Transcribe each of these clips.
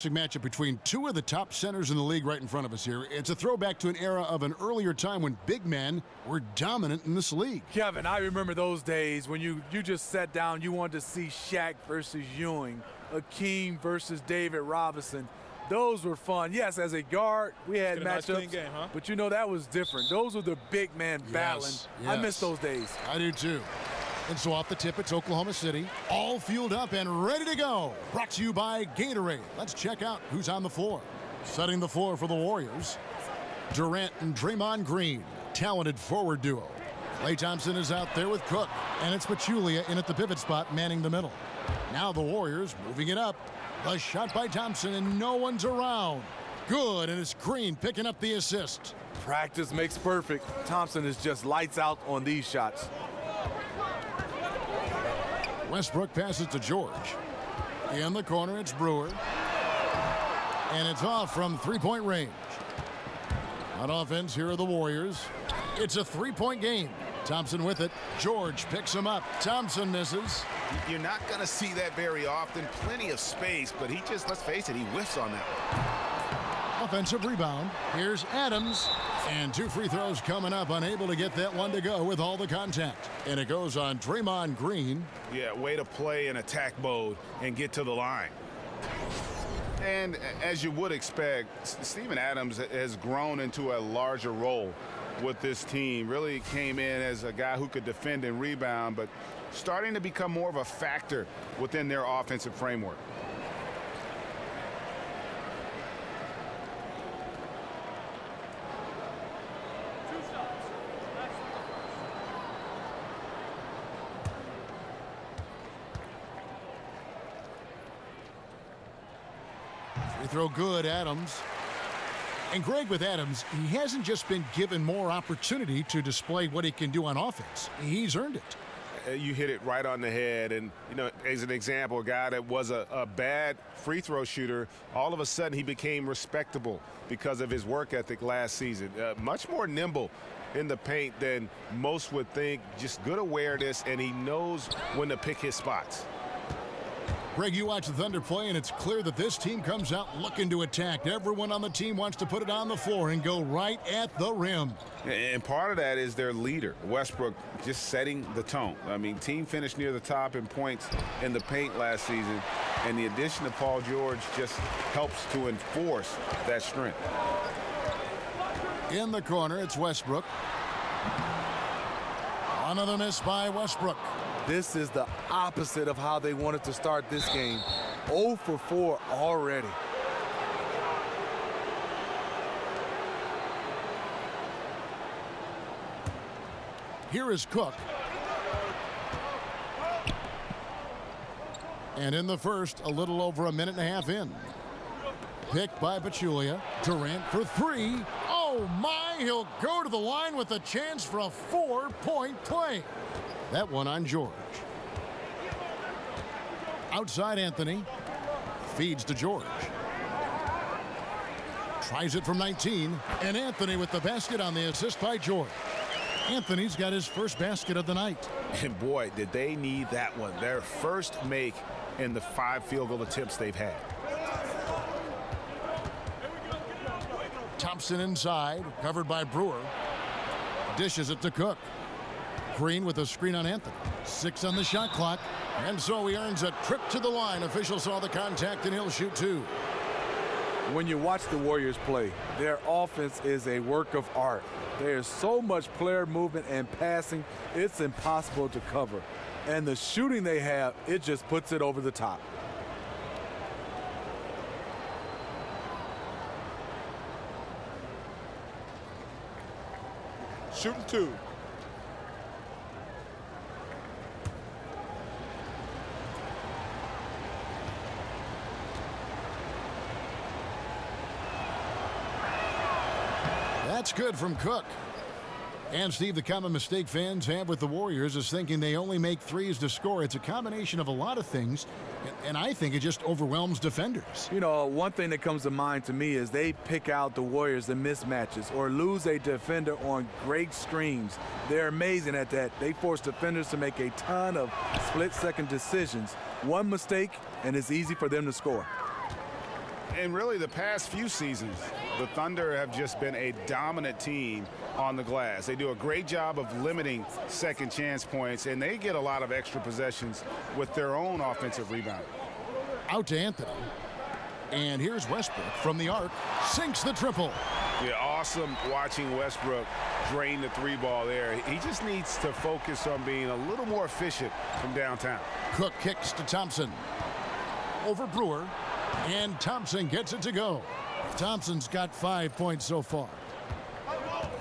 Matchup between two of the top centers in the league right in front of us here. It's a throwback to an era of an earlier time when big men were dominant in this league. Kevin, I remember those days when you just sat down, you wanted to see Shaq versus Ewing, Akeem versus David Robinson. Those were fun. Yes, as a guard, we had matchups, game, huh? but you know that was different. Those were the big men battling. Yes. I miss those days. I do too. And so off the tip, it's Oklahoma City, all fueled up and ready to go. Brought to you by Gatorade. Let's check out who's on the floor. Setting the floor for the Warriors, Durant and Draymond Green, talented forward duo. Klay Thompson is out there with Cook, and it's Pachulia in at the pivot spot, manning the middle. Now the Warriors moving it up. The shot by Thompson, and no one's around. Good, and it's Green picking up the assist. Practice makes perfect. Thompson is just lights out on these shots. Westbrook passes to George. In the corner, it's Brewer. And it's off from three-point range. On offense, here are the Warriors. It's a three-point game. Thompson with it. George picks him up. Thompson misses. You're not going to see that very often. Plenty of space, but he just, let's face it, he whiffs on that one. Offensive rebound. Here's Adams. And two free throws coming up. Unable to get that one to go with all the contact. And it goes on Draymond Green. Yeah, way to play in attack mode and get to the line. And as you would expect, Steven Adams has grown into a larger role with this team. Really came in as a guy who could defend and rebound, but starting to become more of a factor within their offensive framework. Free throw good, Adams. And Greg, with Adams, he hasn't just been given more opportunity to display what he can do on offense. He's earned it. You hit it right on the head. And, you know, as an example, a guy that was a bad free throw shooter, all of a sudden he became respectable because of his work ethic last season. Much more nimble in the paint than most would think. Just good awareness, and he knows when to pick his spots. Greg, you watch the Thunder play, and it's clear that this team comes out looking to attack. Everyone on the team wants to put it on the floor and go right at the rim. And part of that is their leader, Westbrook, just setting the tone. I mean, team finished near the top in points in the paint last season, and the addition of Paul George just helps to enforce that strength. In the corner, it's Westbrook. Another miss by Westbrook. This is the opposite of how they wanted to start this game. 0 for 4 already. Here is Cook. And in the first, a little over a minute and a half in. Picked by Pachulia. Durant for three. Oh my, he'll go to the line with a chance for a 4-point play. That one on George. Outside Anthony. Feeds to George. Tries it from 19. And Anthony with the basket on the assist by George. Anthony's got his first basket of the night. And boy, did they need that one. Their first make in the 5 field goal attempts they've had. Thompson inside, covered by Brewer. Dishes it to Cook. Green with a screen on Anthony. 6 on the shot clock. And so he earns a trip to the line. Official saw the contact, and he'll shoot 2. When you watch the Warriors play, their offense is a work of art. There's so much player movement and passing, it's impossible to cover. And the shooting they have, it just puts it over the top. Shooting 2. That's good from Cook. And, Steve, the common mistake fans have with the Warriors is thinking they only make threes to score. It's a combination of a lot of things, and I think it just overwhelms defenders. You know, one thing that comes to mind to me is they pick out the Warriors in mismatches or lose a defender on great screens. They're amazing at that. They force defenders to make a ton of split-second decisions. One mistake, and it's easy for them to score. And really, the past few seasons, the Thunder have just been a dominant team on the glass. They do a great job of limiting second chance points, and they get a lot of extra possessions with their own offensive rebound. Out to Anthony. And here's Westbrook from the arc. Sinks the triple. Yeah, awesome watching Westbrook drain the three ball there. He just needs to focus on being a little more efficient from downtown. Cook kicks to Thompson. Over Brewer. And Thompson gets it to go. Thompson's got 5 points so far.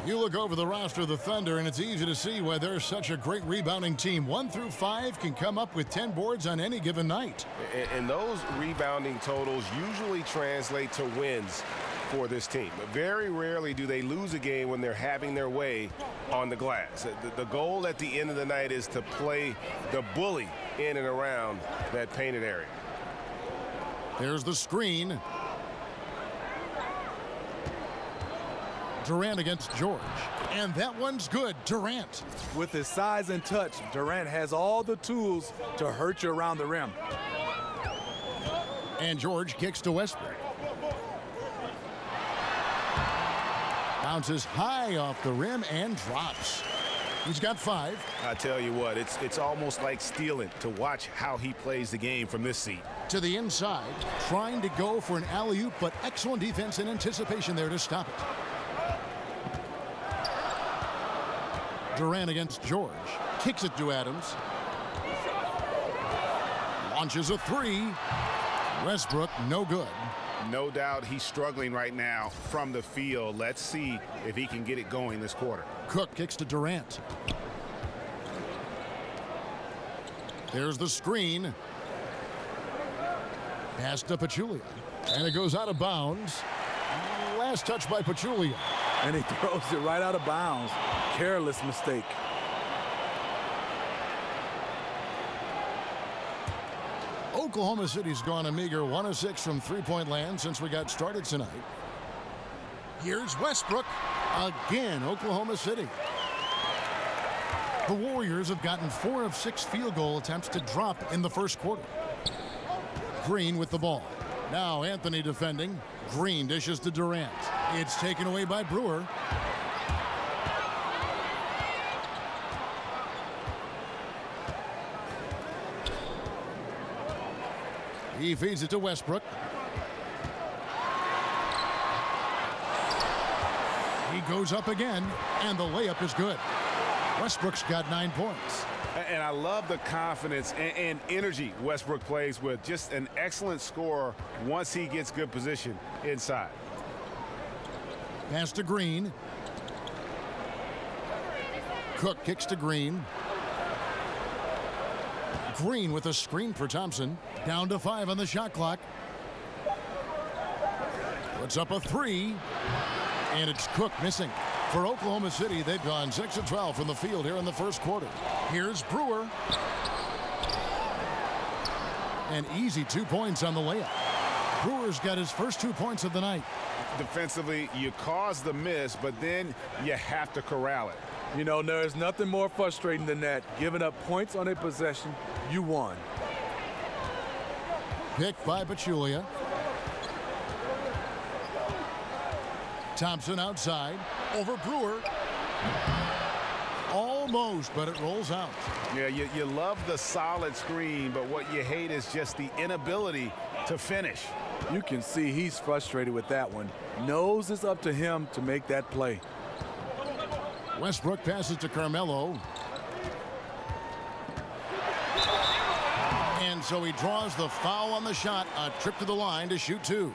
You look over the roster of the Thunder, and it's easy to see why they're such a great rebounding team. 1 through 5 can come up with 10 boards on any given night. And those rebounding totals usually translate to wins for this team. But very rarely do they lose a game when they're having their way on the glass. The goal at the end of the night is to play the bully in and around that painted area. There's the screen. Durant against George. And that one's good. Durant. With his size and touch, Durant has all the tools to hurt you around the rim. And George kicks to Westbrook. Bounces high off the rim and drops. He's got 5. I tell you what, it's almost like stealing to watch how he plays the game from this seat. To the inside, trying to go for an alley-oop, but excellent defense and anticipation there to stop it. Durant against George. Kicks it to Adams. Launches a 3. Westbrook, no good. No doubt he's struggling right now from the field. Let's see if he can get it going this quarter. Cook kicks to Durant. There's the screen. Pass to Pachulia. And it goes out of bounds. Last touch by Pachulia. And he throws it right out of bounds. Careless mistake. Oklahoma City's gone a meager 1 of 6 from three-point land since we got started tonight. Here's Westbrook. Again, Oklahoma City. The Warriors have gotten 4 of 6 field goal attempts to drop in the first quarter. Green with the ball. Now Anthony defending. Green dishes to Durant. It's taken away by Brewer. He feeds it to Westbrook. He goes up again, and the layup is good. Westbrook's got 9 points. And I love the confidence and energy Westbrook plays with. Just an excellent scorer once he gets good position inside. Pass to Green. Cook kicks to Green. Green with a screen for Thompson. Down to 5 on the shot clock. Puts up a 3. And it's Cook missing. For Oklahoma City, they've gone 6 of 12 from the field here in the first quarter. Here's Brewer. An easy 2 points on the layup. Brewer's got his first 2 points of the night. Defensively, you cause the miss, but then you have to corral it. You know, there's nothing more frustrating than that. Giving up points on a possession, you won. Picked by Pachulia. Thompson outside. Over Brewer. Almost, but it rolls out. Yeah, you love the solid screen, but what you hate is just the inability to finish. You can see he's frustrated with that one. Knows it's up to him to make that play. Westbrook passes to Carmelo. And so he draws the foul on the shot. A trip to the line to shoot 2.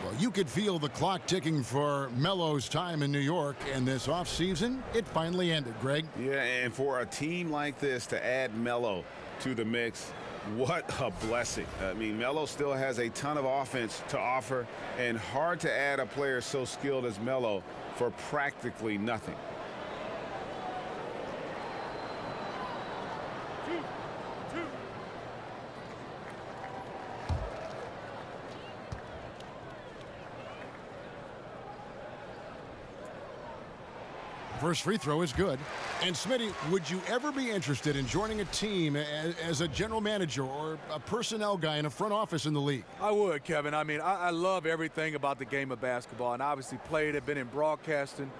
Well, you could feel the clock ticking for Melo's time in New York, and this offseason, it finally ended, Greg. Yeah, and for a team like this to add Melo to the mix, what a blessing. I mean, Melo still has a ton of offense to offer, and hard to add a player so skilled as Melo for practically nothing. First free throw is good. And Smitty, would you ever be interested in joining a team as a general manager or a personnel guy in a front office in the league? I would, Kevin. I mean, I love everything about the game of basketball, and obviously played it, been in broadcasting.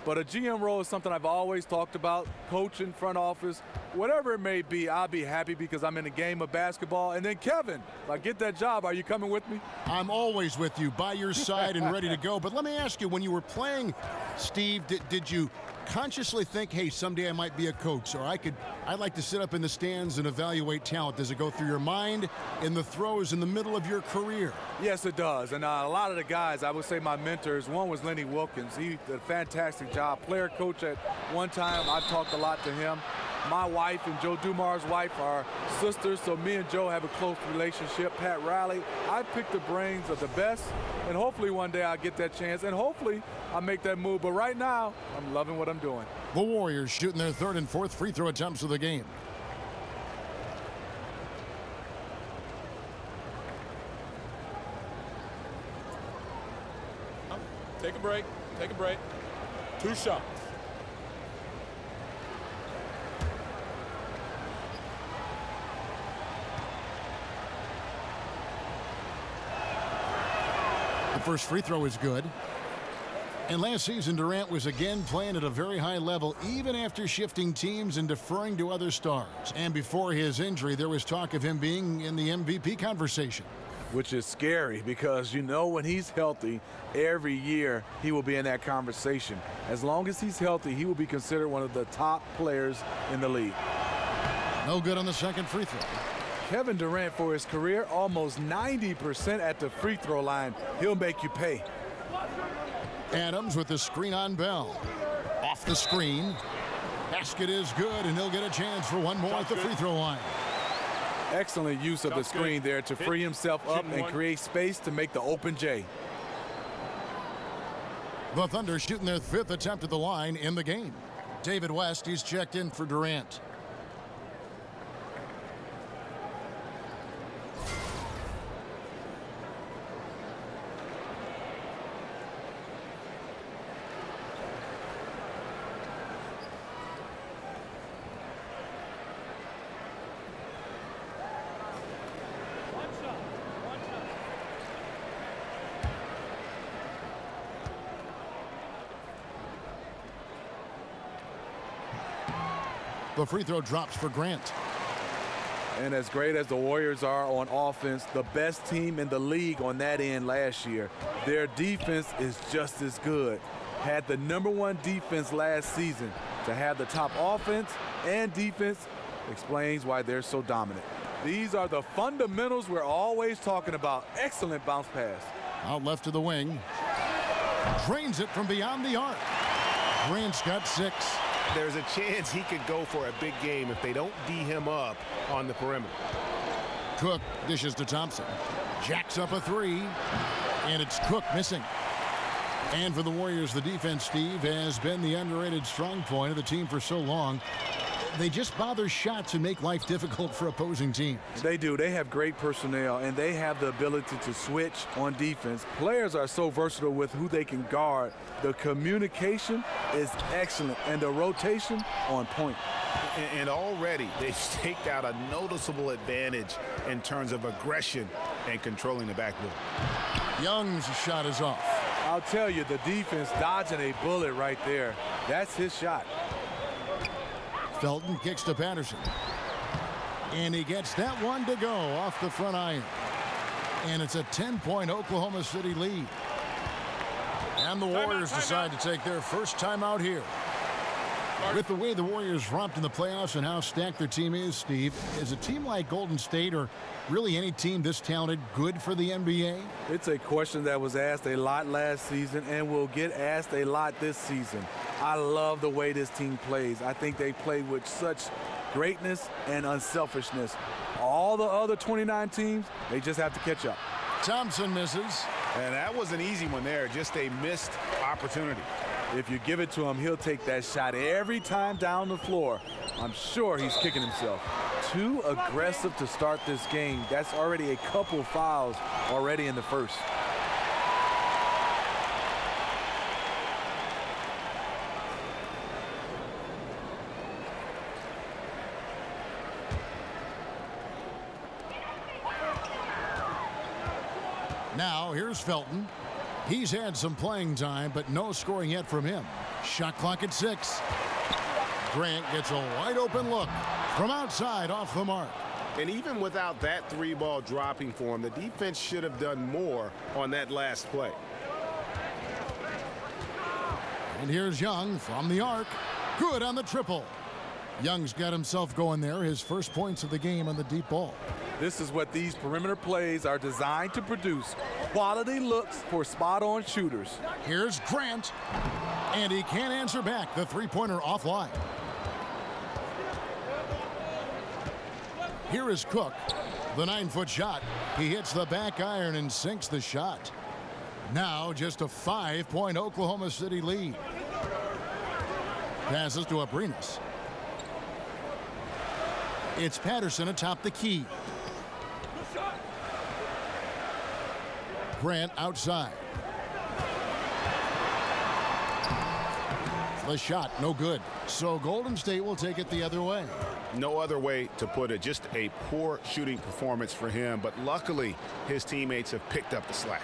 But a GM role is something I've always talked about, coaching, front office, whatever it may be. I'll be happy because I'm in the game of basketball. And then, Kevin, if I get that job, are you coming with me? I'm always with you, by your side and ready to go. But let me ask you, when you were playing, Steve, did you consciously think, hey, someday I might be a coach, or I'd like to sit up in the stands and evaluate talent? Does it go through your mind in the throes in the middle of your career? Yes, it does. And a lot of the guys, I would say my mentors, one was Lenny Wilkins. He did a fantastic job. Player coach at one time. I've talked a lot to him. My wife and Joe Dumar's wife are sisters, so me and Joe have a close relationship. Pat Riley, I picked the brains of the best, and hopefully one day I'll get that chance, and hopefully I'll make that move. But right now, I'm loving what I'm doing. The Warriors shooting their third and fourth free throw attempts of the game. Take a break. Take a break. 2 shots. The first free throw is good. And last season, Durant was again playing at a very high level, even after shifting teams and deferring to other stars. And before his injury, there was talk of him being in the MVP conversation. Which is scary because, you know, when he's healthy, every year he will be in that conversation. As long as he's healthy, he will be considered one of the top players in the league. No good on the second free throw. Kevin Durant, for his career, almost 90% at the free throw line. He'll make you pay. Adams with the screen on Bell. Off the screen. Basket is good, and he'll get a chance for one more at the free throw line. Excellent use of the screen there to free himself up and create space to make the open J. The Thunder shooting their fifth attempt at the line in the game. David West, he's checked in for Durant. The free throw drops for Grant. And as great as the Warriors are on offense, the best team in the league on that end last year, their defense is just as good. Had the #1 defense last season. To have the top offense and defense explains why they're so dominant. These are the fundamentals we're always talking about. Excellent bounce pass. Out left to the wing. Drains it from beyond the arc. Grant's got 6. There's a chance he could go for a big game if they don't D him up on the perimeter. Cook dishes to Thompson. Jacks up a 3. And it's Cook missing. And for the Warriors, the defense, Steve, has been the underrated strong point of the team for so long. They just bother shots and make life difficult for opposing teams. They do. They have great personnel, and they have the ability to switch on defense. Players are so versatile with who they can guard. The communication is excellent, and the rotation on point. And already they've staked out a noticeable advantage in terms of aggression and controlling the backboard. Young's shot is off. I'll tell you, the defense dodging a bullet right there. That's his shot. Felton kicks to Patterson. And he gets that one to go off the front iron. And it's a 10-point Oklahoma City lead. And the Warriors decide to take their first time out here. With the way the Warriors romped in the playoffs and how stacked their team is, Steve, is a team like Golden State or really any team this talented good for the NBA? It's a question that was asked a lot last season and will get asked a lot this season. I love the way this team plays. I think they play with such greatness and unselfishness. All the other 29 teams, they just have to catch up. Thompson misses. And that was an easy one there, just a missed opportunity. If you give it to him, he'll take that shot every time down the floor. I'm sure he's kicking himself. Too aggressive to start this game. That's already a couple fouls already in the first. Now here's Felton. He's had some playing time, but no scoring yet from him. Shot clock at 6. Grant gets a wide open look from outside off the mark. And even without that 3-ball dropping for him, the defense should have done more on that last play. And here's Young from the arc. Good on the triple. Young's got himself going there. His first points of the game on the deep ball. This is what these perimeter plays are designed to produce. Quality looks for spot-on shooters. Here's Grant. And he can't answer back. The three-pointer offline. Here is Cook. The 9-foot shot. He hits the back iron and sinks the shot. Now just a 5-point Oklahoma City lead. Passes to Abrinas. It's Patterson atop the key. Grant outside. The shot, no good. So Golden State will take it the other way. No other way to put it. Just a poor shooting performance for him. But luckily, his teammates have picked up the slack.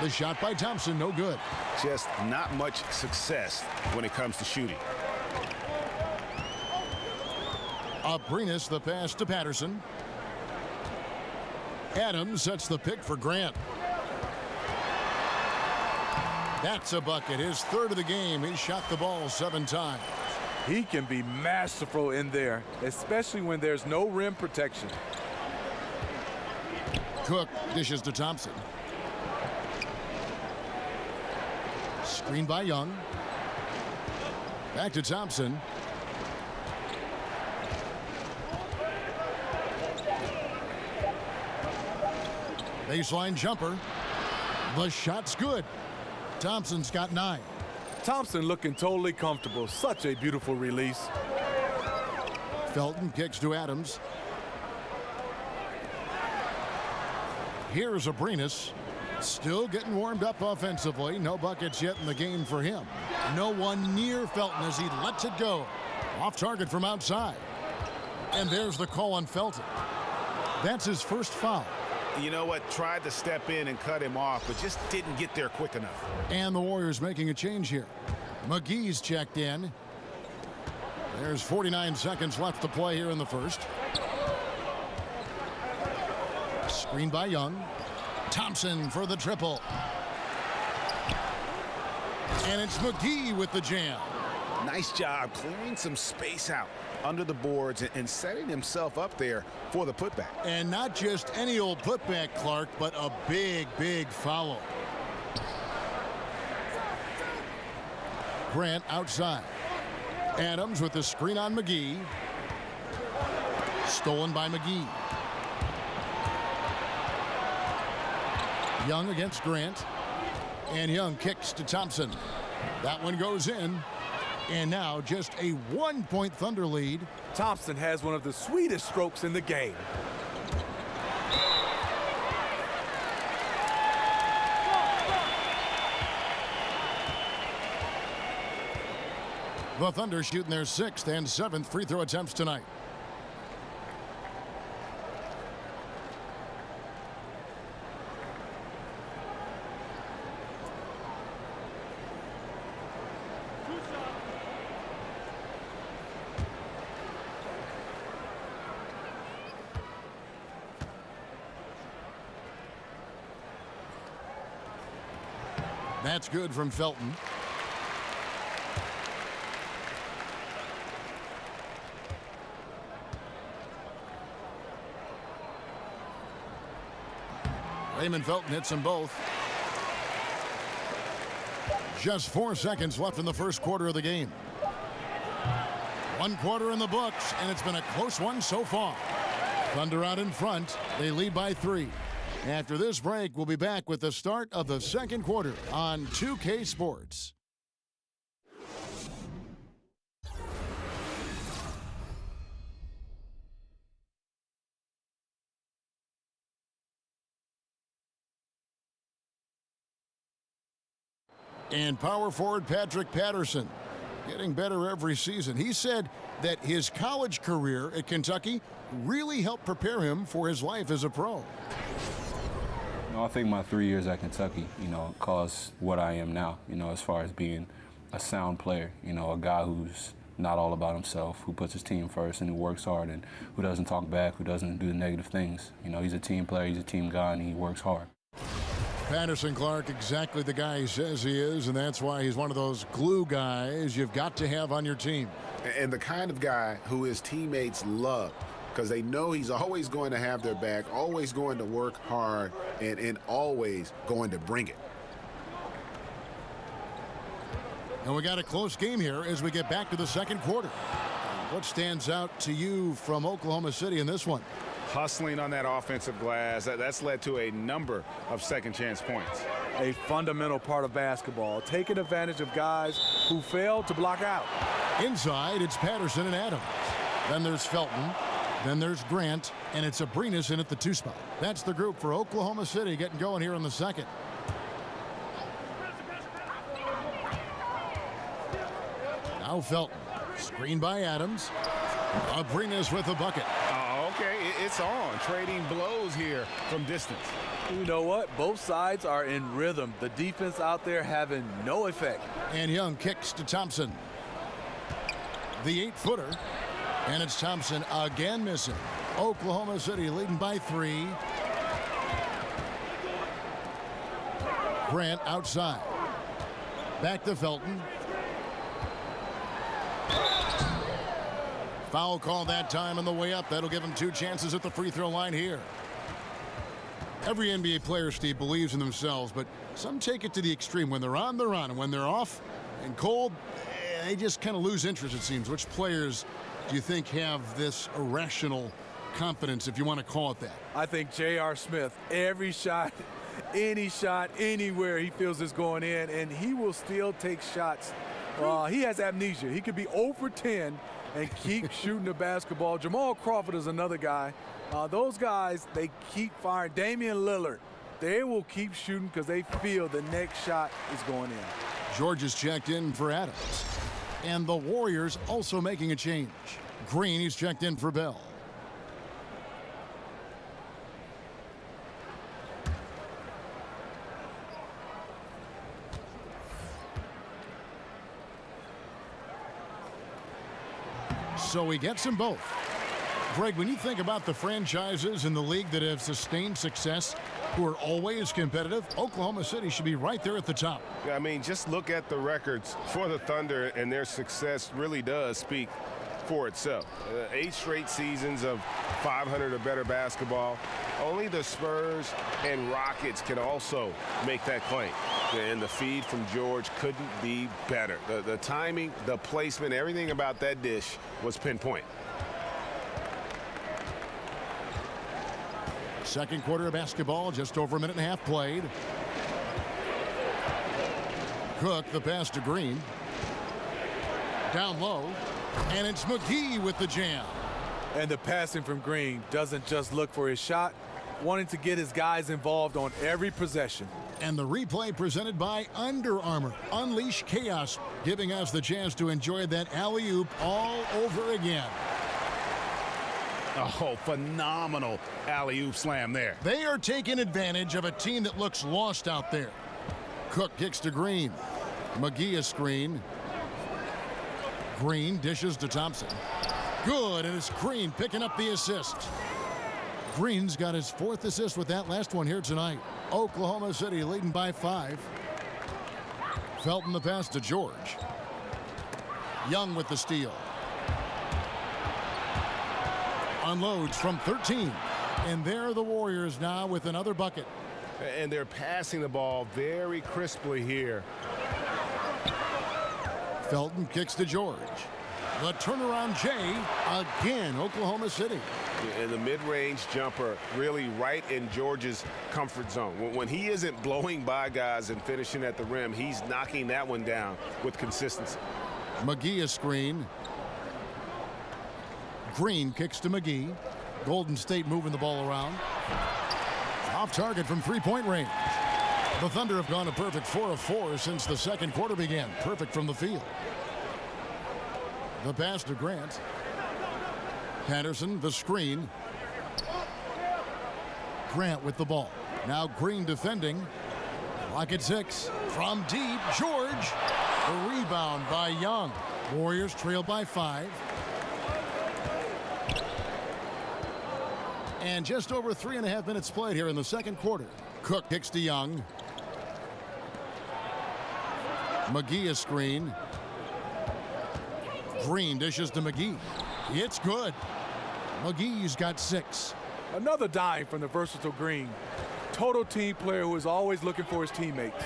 The shot by Thompson, no good. Just not much success when it comes to shooting. Abrinas, the pass to Patterson. Adams sets the pick for Grant. That's a bucket. His third of the game. He shot the ball 7 times. He can be masterful in there, especially when there's no rim protection. Cook dishes to Thompson. Screen by Young. Back to Thompson. Baseline jumper. The shot's good. Thompson's got 9. Thompson looking totally comfortable. Such a beautiful release. Felton kicks to Adams. Here's Abrinas. Still getting warmed up offensively. No buckets yet in the game for him. No one near Felton as he lets it go. Off target from outside. And there's the call on Felton. That's his first foul. You know what? Tried to step in and cut him off, but just didn't get there quick enough. And the Warriors making a change here. McGee's checked in. There's 49 seconds left to play here in the first. Screen by Young. Thompson for the triple. And it's McGee with the jam. Nice job clearing some space out under the boards and setting himself up there for the putback. And not just any old putback, Clark, but a big, big follow. Grant outside. Adams with the screen on McGee. Stolen by McGee. Young against Grant. And Young kicks to Thompson. That one goes in. And now just a 1-point Thunder lead. Thompson has one of the sweetest strokes in the game. The Thunder shooting their 6th and 7th free throw attempts tonight. That's good from Felton. Raymond Felton hits them both. Just 4 seconds left in the first quarter of the game. 1 quarter in the books, and it's been a close one so far. Thunder out in front. They lead by 3. After this break, we'll be back with the start of the second quarter on 2K Sports. And power forward Patrick Patterson, getting better every season. He said that his college career at Kentucky really helped prepare him for his life as a pro. I think my 3 years at Kentucky, caused what I am now, as far as being a sound player, a guy who's not all about himself, who puts his team first and who works hard and who doesn't talk back, who doesn't do the negative things. He's a team player, he's a team guy, and he works hard. Patterson Clark, exactly the guy he says he is, and that's why he's one of those glue guys you've got to have on your team. And the kind of guy who his teammates love, because they know he's always going to have their back, always going to work hard, and always going to bring it. And we got a close game here as we get back to the second quarter. What stands out to you from Oklahoma City in this one? Hustling on that offensive glass, that's led to a number of second chance points. A fundamental part of basketball, taking advantage of guys who fail to block out. Inside, it's Patterson and Adams. Then there's Felton. Then there's Grant, and it's Abrines in at the 2 spot. That's the group for Oklahoma City getting going here in the second. Now Felton, screened by Adams. Abrines with the bucket. Okay, it's on. Trading blows here from distance. You know what? Both sides are in rhythm. The defense out there having no effect. And Young kicks to Thompson. The 8-footer. And it's Thompson again missing. Oklahoma City leading by 3. Grant outside. Back to Felton. Foul call that time on the way up. That'll give him 2 chances at the free throw line here. Every NBA player, Steve, believes in themselves, but some take it to the extreme. When they're on, they're on. And when they're off and cold, they just kind of lose interest, it seems. Which players do you think have this irrational confidence, if you want to call it that? I think J.R. Smith, every shot, anywhere he feels is going in, and he will still take shots. He has amnesia. He could be 0 for 10 and keep shooting the basketball. Jamal Crawford is another guy. Those guys, they keep firing. Damian Lillard, they will keep shooting because they feel the next shot is going in. George is checked in for Adams. And the Warriors also making a change. Green, he's checked in for Bell. So he gets them both. Greg, when you think about the franchises in the league that have sustained success, who are always competitive, Oklahoma City should be right there at the top. I mean, just look at the records for the Thunder, and their success really does speak for itself. 8 straight seasons of 500 or better basketball. Only the Spurs and Rockets can also make that claim. And the feed from George couldn't be better. The timing, the placement, everything about that dish was pinpoint. Second quarter of basketball, just over a minute and a half played. Cook, the pass to Green. Down low, and it's McGee with the jam. And the passing from Green doesn't just look for his shot, wanting to get his guys involved on every possession. And the replay presented by Under Armour. Unleash chaos, giving us the chance to enjoy that alley-oop all over again. Oh, phenomenal alley-oop slam there. They are taking advantage of a team that looks lost out there. Cook kicks to Green. McGee a screen. Green dishes to Thompson. Good, and it's Green picking up the assist. Green's got his 4th assist with that last one here tonight. Oklahoma City leading by 5. Felton the pass to George. Young with the steal. Unloads from 13. And there are the Warriors now with another bucket. And they're passing the ball very crisply here. Felton kicks to George. The turnaround Jay again, Oklahoma City. And the mid-range jumper really right in George's comfort zone. When he isn't blowing by guys and finishing at the rim, he's knocking that one down with consistency. McGee a screen. Green kicks to McGee. Golden State moving the ball around. Off target from 3-point range. The Thunder have gone a perfect 4 of 4 since the second quarter began. Perfect from the field. The pass to Grant. Patterson, the screen. Grant with the ball. Now Green defending. Clock at 6. From deep, George. The rebound by Young. Warriors trail by 5. And just over 3.5 minutes played here in the second quarter. Cook kicks to Young. McGee a screen. Green dishes to McGee. It's good. McGee's got 6. Another dime from the versatile Green. Total team player who is always looking for his teammates.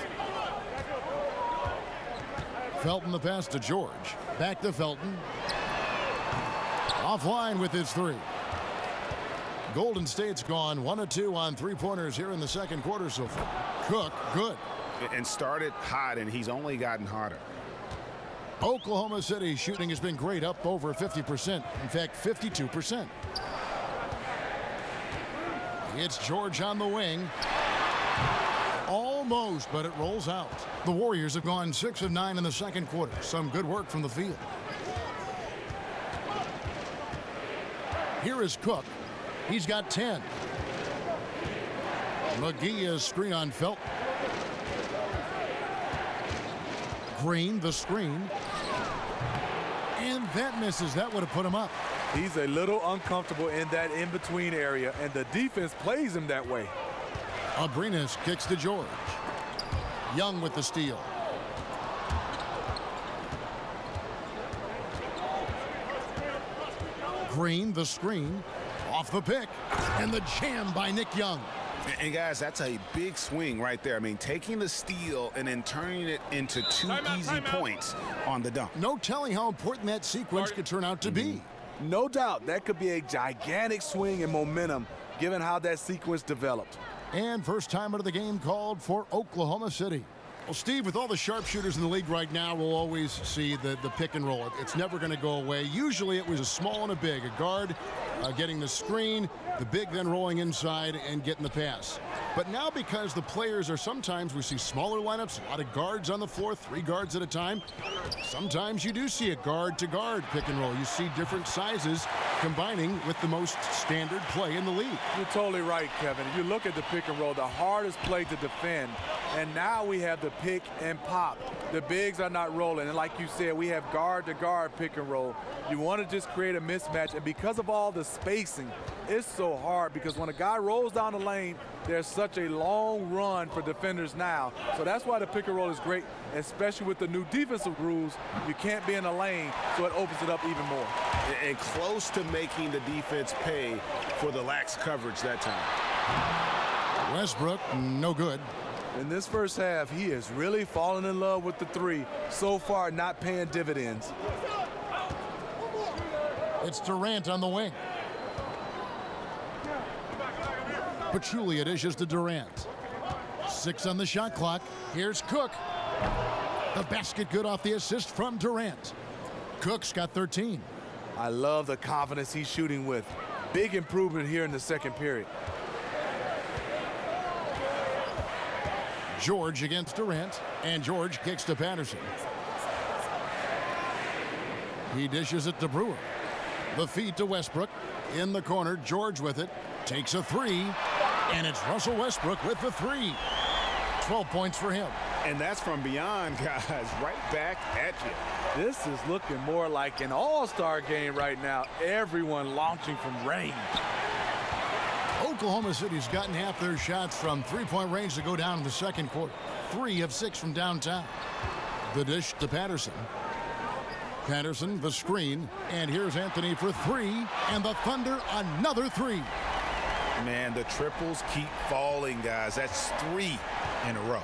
Felton the pass to George. Back to Felton. Offline with his 3. Golden State's gone 1 of 2 on 3-pointers here in the second quarter so far. Cook, good. And started hot, and he's only gotten hotter. Oklahoma City shooting has been great, up over 50%. In fact, 52%. It's George on the wing. Almost, but it rolls out. The Warriors have gone 6 of 9 in the second quarter. Some good work from the field. Here is Cook. He's got 10. McGee is screen on Felton. Green, the screen. And that misses. That would have put him up. He's a little uncomfortable in that in-between area, and the defense plays him that way. Abrines kicks to George. Young with the steal. Green, the screen. Off the pick. And the jam by Nick Young. And guys, that's a big swing right there. I mean, taking the steal and then turning it into 2 easy points on the dunk. No telling how important that sequence could turn out to be. No doubt that could be a gigantic swing in momentum given how that sequence developed. And first time out of the game called for Oklahoma City. Well, Steve, with all the sharpshooters in the league right now, we'll always see the pick and roll. It's never going to go away. Usually it was a small and a big. A guard getting the screen, the big then rolling inside and getting the pass. But now because the players are sometimes, we see smaller lineups, a lot of guards on the floor, 3 guards at a time. Sometimes you do see a guard-to-guard pick and roll. You see different sizes combining with the most standard play in the league. You're totally right, Kevin. If you look at the pick and roll, the hardest play to defend, and now we have the pick and pop. The bigs are not rolling, and like you said, we have guard-to-guard pick and roll. You want to just create a mismatch, and because of all the spacing, it's so hard because when a guy rolls down the lane, there's such a long run for defenders now. So that's why the pick and roll is great, especially with the new defensive rules. You can't be in the lane, so it opens it up even more. And close to making the defense pay for the lax coverage that time. Westbrook, no good. In this first half, he is really falling in love with the 3. So far, not paying dividends. It's Durant on the wing. Pachulia dishes to Durant. 6 on the shot clock. Here's Cook. The basket good off the assist from Durant. Cook's got 13. I love the confidence he's shooting with. Big improvement here in the second period. George against Durant, and George kicks to Patterson. He dishes it to Brewer. The feed to Westbrook. In the corner, George with it. Takes a 3, and it's Russell Westbrook with the 3. 12 points for him. And that's from beyond, guys, right back at you. This is looking more like an all-star game right now. Everyone launching from range. Oklahoma City's gotten half their shots from three-point range to go down in the second quarter. 3 of 6 from downtown. The dish to Patterson. Patterson, the screen, and here's Anthony for 3, and the Thunder another 3. Man, the triples keep falling, guys. That's 3 in a row.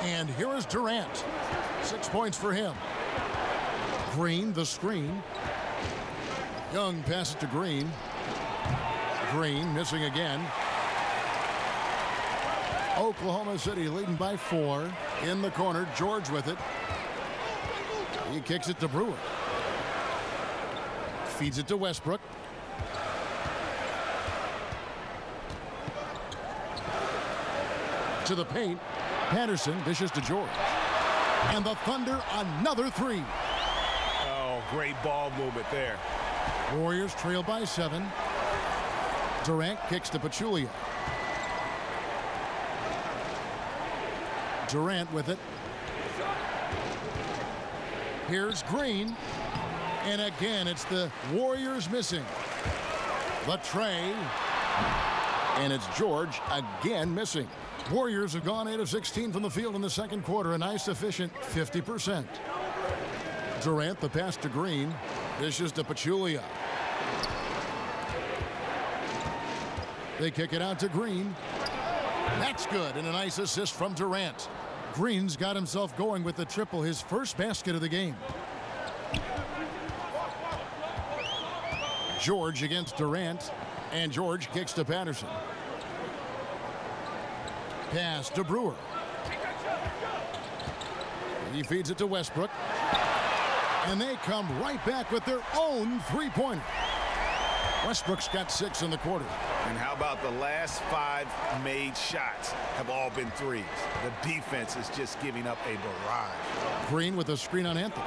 And here is Durant. 6 points for him. Green, the screen. Young passes to Green. Green missing again. Oklahoma City leading by 4. In the corner, George with it. He kicks it to Brewer. Feeds it to Westbrook. To the paint. Patterson dishes to George. And the Thunder another 3. Oh, great ball movement there. Warriors trail by 7. Durant kicks to Pachulia. Durant with it. Here's Green. And again, it's the Warriors missing. The tray. And it's George again missing. Warriors have gone 8 of 16 from the field in the second quarter. A nice, efficient 50%. Durant, the pass to Green. Dishes to Pachulia. They kick it out to Green. That's good, and a nice assist from Durant. Green's got himself going with the triple, his first basket of the game. George against Durant, and George kicks to Patterson. Pass to Brewer. He feeds it to Westbrook. And they come right back with their own three-pointer. Westbrook's got 6 in the quarter. And how about the last 5 made shots have all been threes? The defense is just giving up a barrage. Green with a screen on Anthony.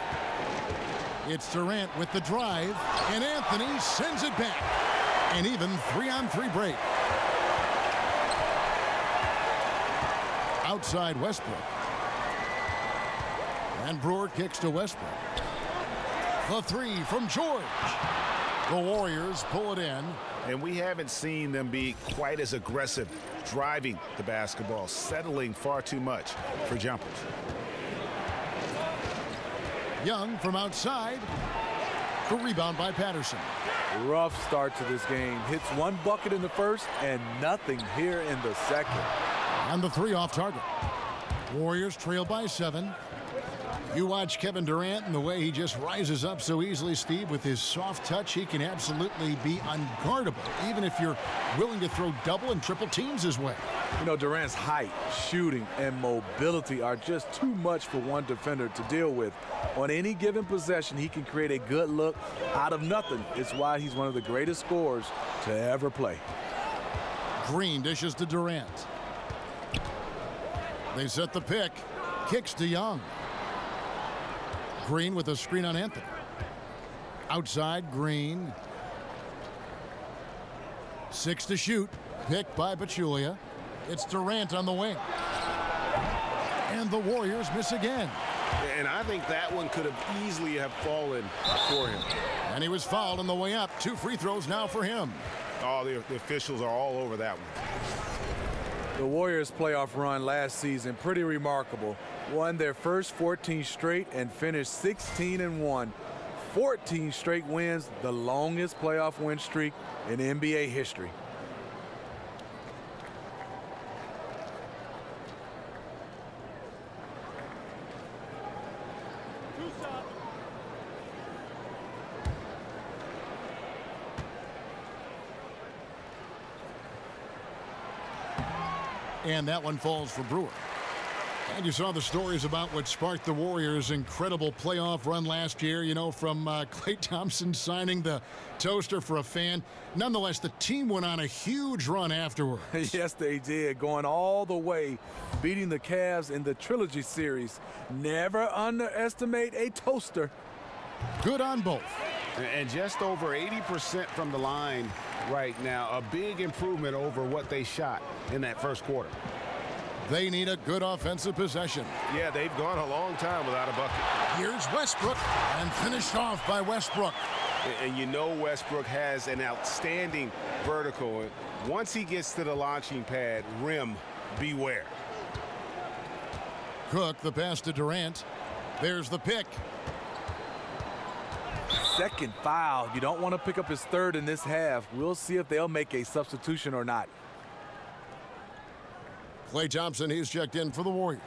It's Durant with the drive, and Anthony sends it back. An even 3-on-3 break. Outside Westbrook. And Brewer kicks to Westbrook. The 3 from George. The Warriors pull it in. And we haven't seen them be quite as aggressive driving the basketball, settling far too much for jumpers. Young from outside. The rebound by Patterson. Rough start to this game. Hits 1 bucket in the first and nothing here in the second. And the 3 off target. Warriors trail by 7. You watch Kevin Durant and the way he just rises up so easily, Steve, with his soft touch. He can absolutely be unguardable, even if you're willing to throw double and triple teams his way. You know, Durant's height, shooting, and mobility are just too much for one defender to deal with. On any given possession, he can create a good look out of nothing. It's why he's one of the greatest scorers to ever play. Green dishes to Durant. They set the pick. Kicks to Young. Green with a screen on Anthony. Outside, Green. 6 to shoot. Picked by Pachulia. It's Durant on the wing. And the Warriors miss again. And I think that one could have easily have fallen for him. And he was fouled on the way up. 2 free throws now for him. Oh, the officials are all over that one. The Warriors' playoff run last season, pretty remarkable. Won their first 14 straight and finished 16-1. 14 straight wins, the longest playoff win streak in NBA history. And that one falls for Brewer. And you saw the stories about what sparked the Warriors' incredible playoff run last year, you know, from Klay Thompson signing the toaster for a fan. Nonetheless, the team went on a huge run afterwards. Yes, they did, going all the way, beating the Cavs in the Trilogy Series. Never underestimate a toaster. Good on both. And just over 80% from the line right now. A big improvement over what they shot in that first quarter. They need a good offensive possession. Yeah, they've gone a long time without a bucket. Here's Westbrook, and finished off by Westbrook. And you know Westbrook has an outstanding vertical. Once he gets to the launching pad, rim, beware. Cook, the pass to Durant. There's the pick. Second foul. You don't want to pick up his third in this half. We'll see if they'll make a substitution or not. Klay Thompson, he's checked in for the Warriors.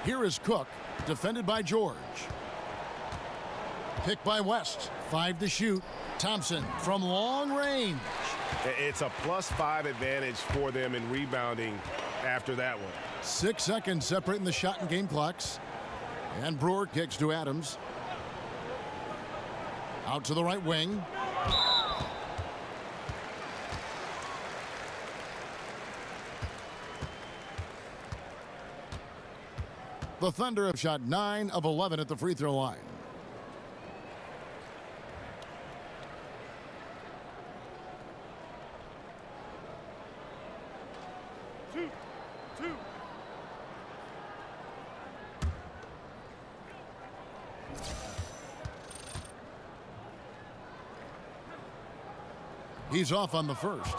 Here is Cook, defended by George. Picked by West. 5 to shoot. Thompson from long range. It's a +5 advantage for them in rebounding after that one. 6 seconds separating the shot and game clocks. And Brewer kicks to Adams. Out to the right wing. The Thunder have shot 9 of 11 at the free throw line. He's off on the first.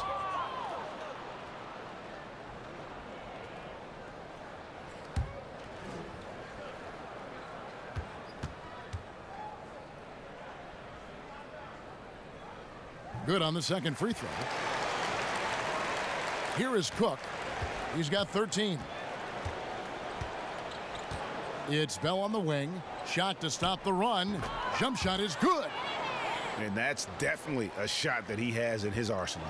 Good on the second free throw. Here is Cook. He's got 13. It's Bell on the wing. Shot to stop the run. Jump shot is good. And that's definitely a shot that he has in his arsenal.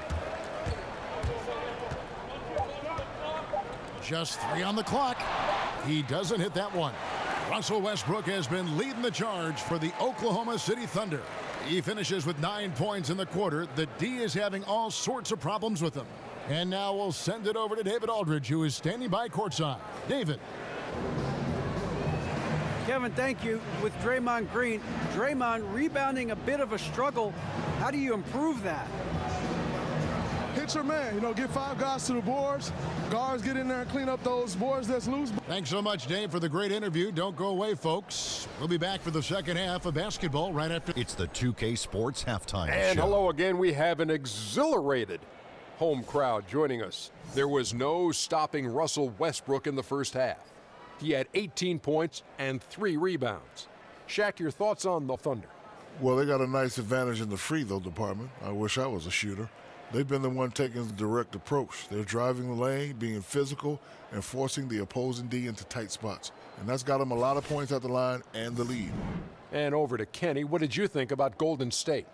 Just 3 on the clock. He doesn't hit that one. Russell Westbrook has been leading the charge for the Oklahoma City Thunder. He finishes with 9 points in the quarter. The D is having all sorts of problems with him. And now we'll send it over to David Aldridge, who is standing by courtside. David. Kevin, thank you. With Draymond Green, Draymond rebounding a bit of a struggle. How do you improve that? Hit your man, get 5 guys to the boards. Guards get in there and clean up those boards that's loose. Thanks so much, Dave, for the great interview. Don't go away, folks. We'll be back for the second half of basketball right after. It's the 2K Sports Halftime And Show. hello again. We have an exhilarated home crowd joining us. There was no stopping Russell Westbrook in the first half. He had 18 points and 3 rebounds. Shaq, your thoughts on the Thunder? Well, they got a nice advantage in the free throw department. I wish I was a shooter. They've been the one taking the direct approach. They're driving the lane, being physical, and forcing the opposing D into tight spots. And that's got them a lot of points at the line and the lead. And over to Kenny. What did you think about Golden State?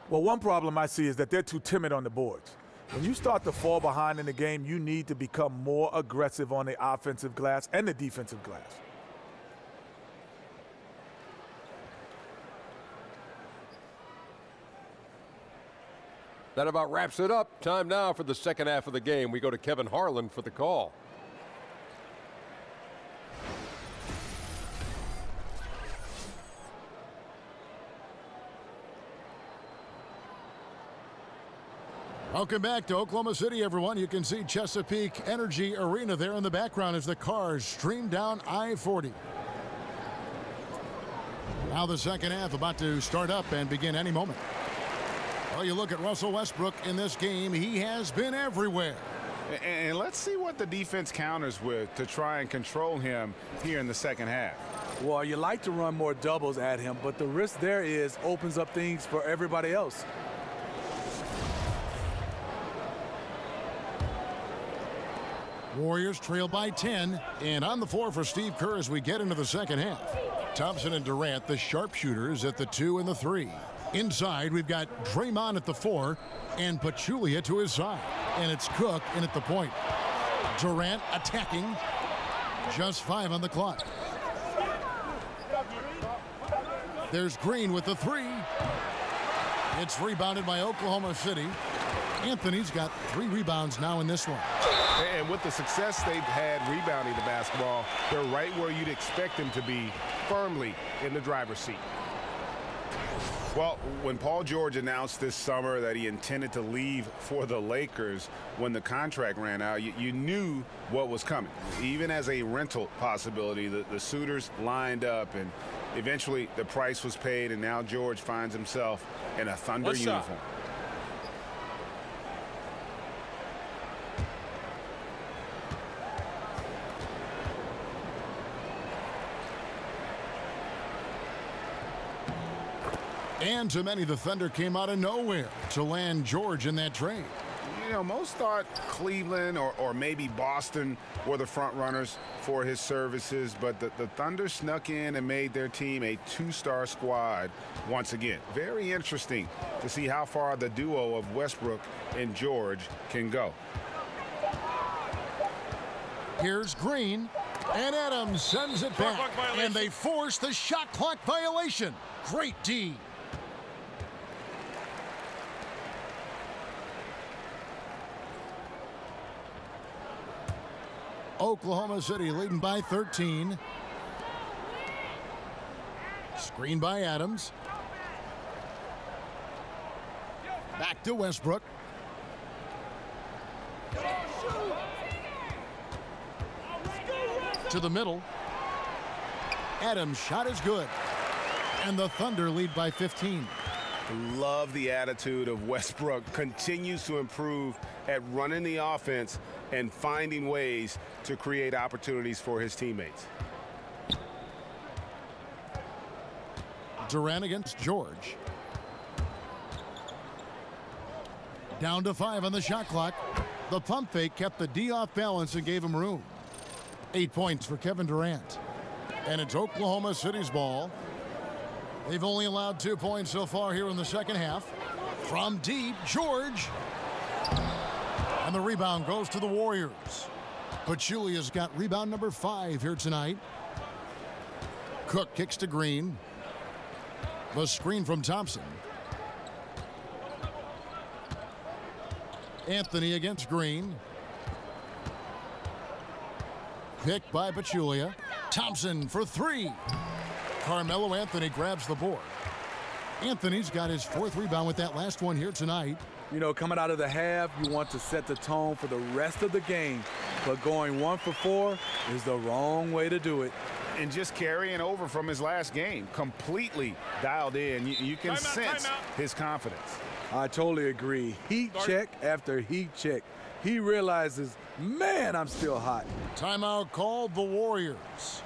Well, one problem I see is that they're too timid on the boards. When you start to fall behind in the game, you need to become more aggressive on the offensive glass and the defensive glass. That about wraps it up. Time now for the second half of the game. We go to Kevin Harlan for the call. Welcome back to Oklahoma City, everyone. You can see Chesapeake Energy Arena there in the background as the cars stream down I-40. Now the second half about to start up and begin any moment. Well, you look at Russell Westbrook in this game. He has been everywhere. And let's see what the defense counters with to try and control him here in the second half. Well, you like to run more doubles at him, but the risk there is opens up things for everybody else. Warriors trail by 10, and on the floor for Steve Kerr as we get into the second half. Thompson and Durant, the sharpshooters, at the 2 and the 3. Inside, we've got Draymond at the 4 and Pachulia to his side. And it's Cook in at the point. Durant attacking. Just 5 on the clock. There's Green with the 3. It's rebounded by Oklahoma City. Anthony's got 3 rebounds now in this one. And with the success they've had rebounding the basketball, they're right where you'd expect them to be, firmly in the driver's seat. Well, when Paul George announced this summer that he intended to leave for the Lakers when the contract ran out, you knew what was coming. Even as a rental possibility, the suitors lined up, and eventually the price was paid, and now George finds himself in a Thunder uniform. And to many, the Thunder came out of nowhere to land George in that trade. You know, most thought Cleveland or maybe Boston were the front runners for his services, but the Thunder snuck in and made their team a 2-star squad once again. Very interesting to see how far the duo of Westbrook and George can go. Here's Green, and Adams sends it back, and they force the shot clock violation. Great D. Oklahoma City leading by 13. Screen by Adams. Back to Westbrook. To the middle. Adams' shot is good. And the Thunder lead by 15. Love the attitude of Westbrook. Continues to improve at running the offense and finding ways to create opportunities for his teammates. Durant against George. Down to 5 on the shot clock. The pump fake kept the D off balance and gave him room. 8 points for Kevin Durant. And it's Oklahoma City's ball. They've only allowed 2 points so far here in the second half. From deep, George. And the rebound goes to the Warriors. Pachulia's got rebound number 5 here tonight. Cook kicks to Green. The screen from Thompson. Anthony against Green. Picked by Pachulia. Thompson for 3. Carmelo Anthony grabs the board. Anthony's got his 4th rebound with that last one here tonight. You know, coming out of the half, you want to set the tone for the rest of the game. But going 1 for 4 is the wrong way to do it. And just carrying over from his last game, completely dialed in. You can sense his confidence. I totally agree. Heat check after heat check. He realizes, man, I'm still hot. Timeout called the Warriors.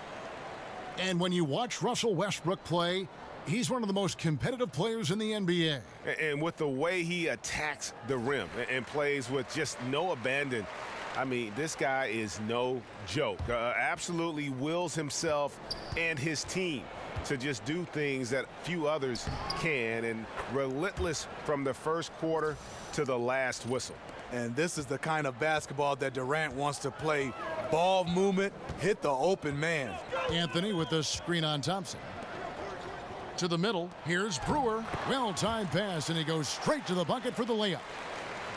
And when you watch Russell Westbrook play, he's one of the most competitive players in the NBA. And with the way he attacks the rim and plays with just no abandon, I mean, this guy is no joke. Absolutely wills himself and his team to just do things that few others can, and relentless from the first quarter to the last whistle. And this is the kind of basketball that Durant wants to play. Ball movement, hit the open man. Anthony with the screen on Thompson. To the middle, here's Brewer. Well-timed pass, and he goes straight to the bucket for the layup.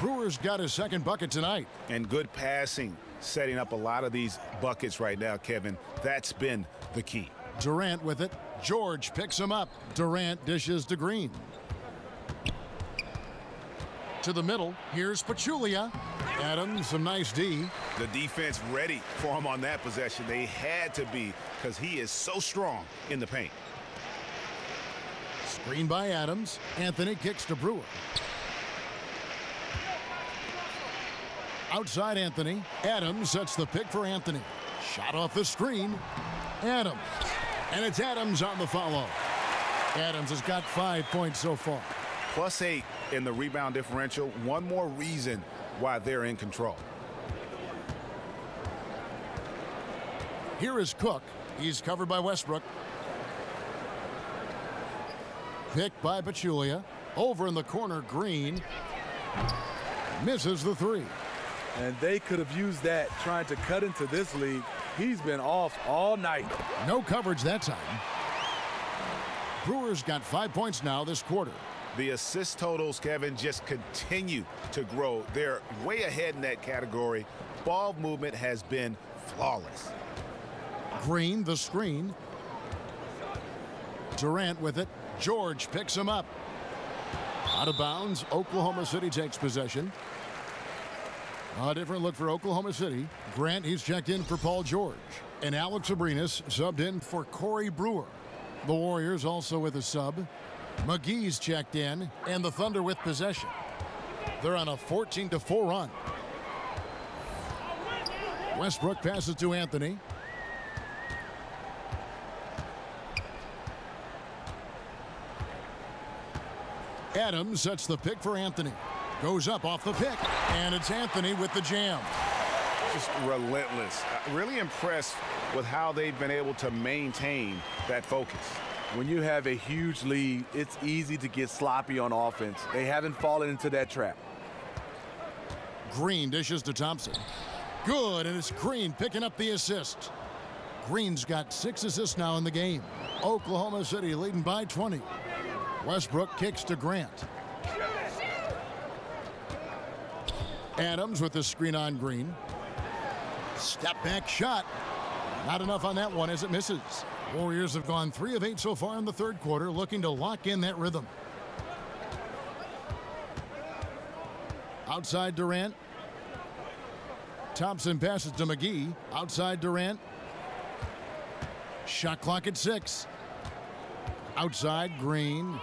Brewer's got his 2nd bucket tonight. And good passing, setting up a lot of these buckets right now, Kevin. That's been the key. Durant with it. George picks him up. Durant dishes to Green. To the middle, here's Pachulia. Adams, some nice D. The defense ready for him on that possession. They had to be, because he is so strong in the paint. Screen by Adams. Anthony kicks to Brewer. Outside Anthony. Adams sets the pick for Anthony. Shot off the screen. Adams. And it's Adams on the follow. Adams has got 5 points so far. +8 in the rebound differential. One more reason why they're in control. Here is Cook. He's covered by Westbrook. Picked by Pachulia. Over in the corner, Green. Misses the 3. And they could have used that trying to cut into this league. He's been off all night. No coverage that time. Brewers got 5 points now this quarter. The assist totals, Kevin, just continue to grow. They're way ahead in that category. Ball movement has been flawless. Green, the screen. Durant with it. George picks him up. Out of bounds. Oklahoma City takes possession. A different look for Oklahoma City. Grant, he's checked in for Paul George. And Alex Abrinas subbed in for Corey Brewer. The Warriors also with a sub. McGee's checked in, and the Thunder with possession. They're on a 14-4 run. Westbrook passes to Anthony. Adams sets the pick for Anthony. Goes up off the pick, and it's Anthony with the jam. Just relentless. Really impressed with how they've been able to maintain that focus. When you have a huge lead, it's easy to get sloppy on offense. They haven't fallen into that trap. Green dishes to Thompson. Good, and it's Green picking up the assist. Green's got 6 assists now in the game. Oklahoma City leading by 20. Westbrook kicks to Grant. Adams with the screen on Green. Step back shot. Not enough on that one as it misses. Warriors have gone 3 of 8 so far in the third quarter, looking to lock in that rhythm. Outside Durant. Thompson passes to McGee. Outside Durant. Shot clock at 6. Outside Green.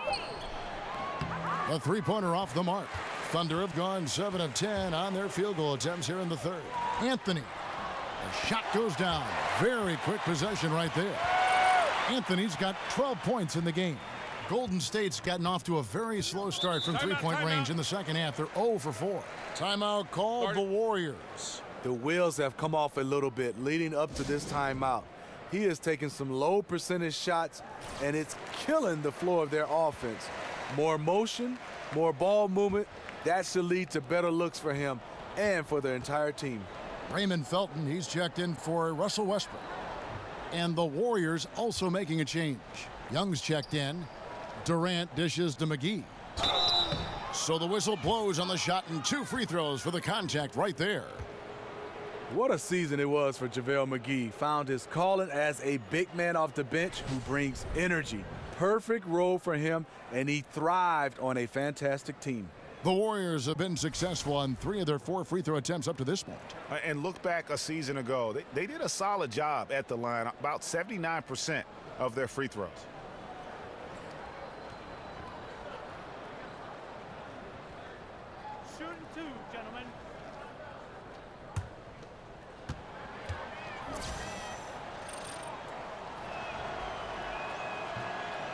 A three-pointer off the mark. Thunder have gone 7 of 10 on their field goal attempts here in the third. Anthony. The shot goes down. Very quick possession right there. Anthony's got 12 points in the game. Golden State's gotten off to a very slow start from three-point range in the second half. They're 0 for 4. Timeout called the Warriors. The wheels have come off a little bit leading up to this timeout. He is taking some low percentage shots, and it's killing the flow of their offense. More motion, more ball movement, that should lead to better looks for him and for their entire team. Raymond Felton, he's checked in for Russell Westbrook. And the Warriors also making a change. Young's checked in. Durant dishes to McGee. So the whistle blows on the shot and 2 free throws for the contact right there. What a season it was for JaVale McGee. Found his calling as a big man off the bench who brings energy. Perfect role for him, and he thrived on a fantastic team. The Warriors have been successful on 3 of their 4 free throw attempts up to this point. And look back a season ago. They did a solid job at the line, about 79% of their free throws. Shooting 2, gentlemen.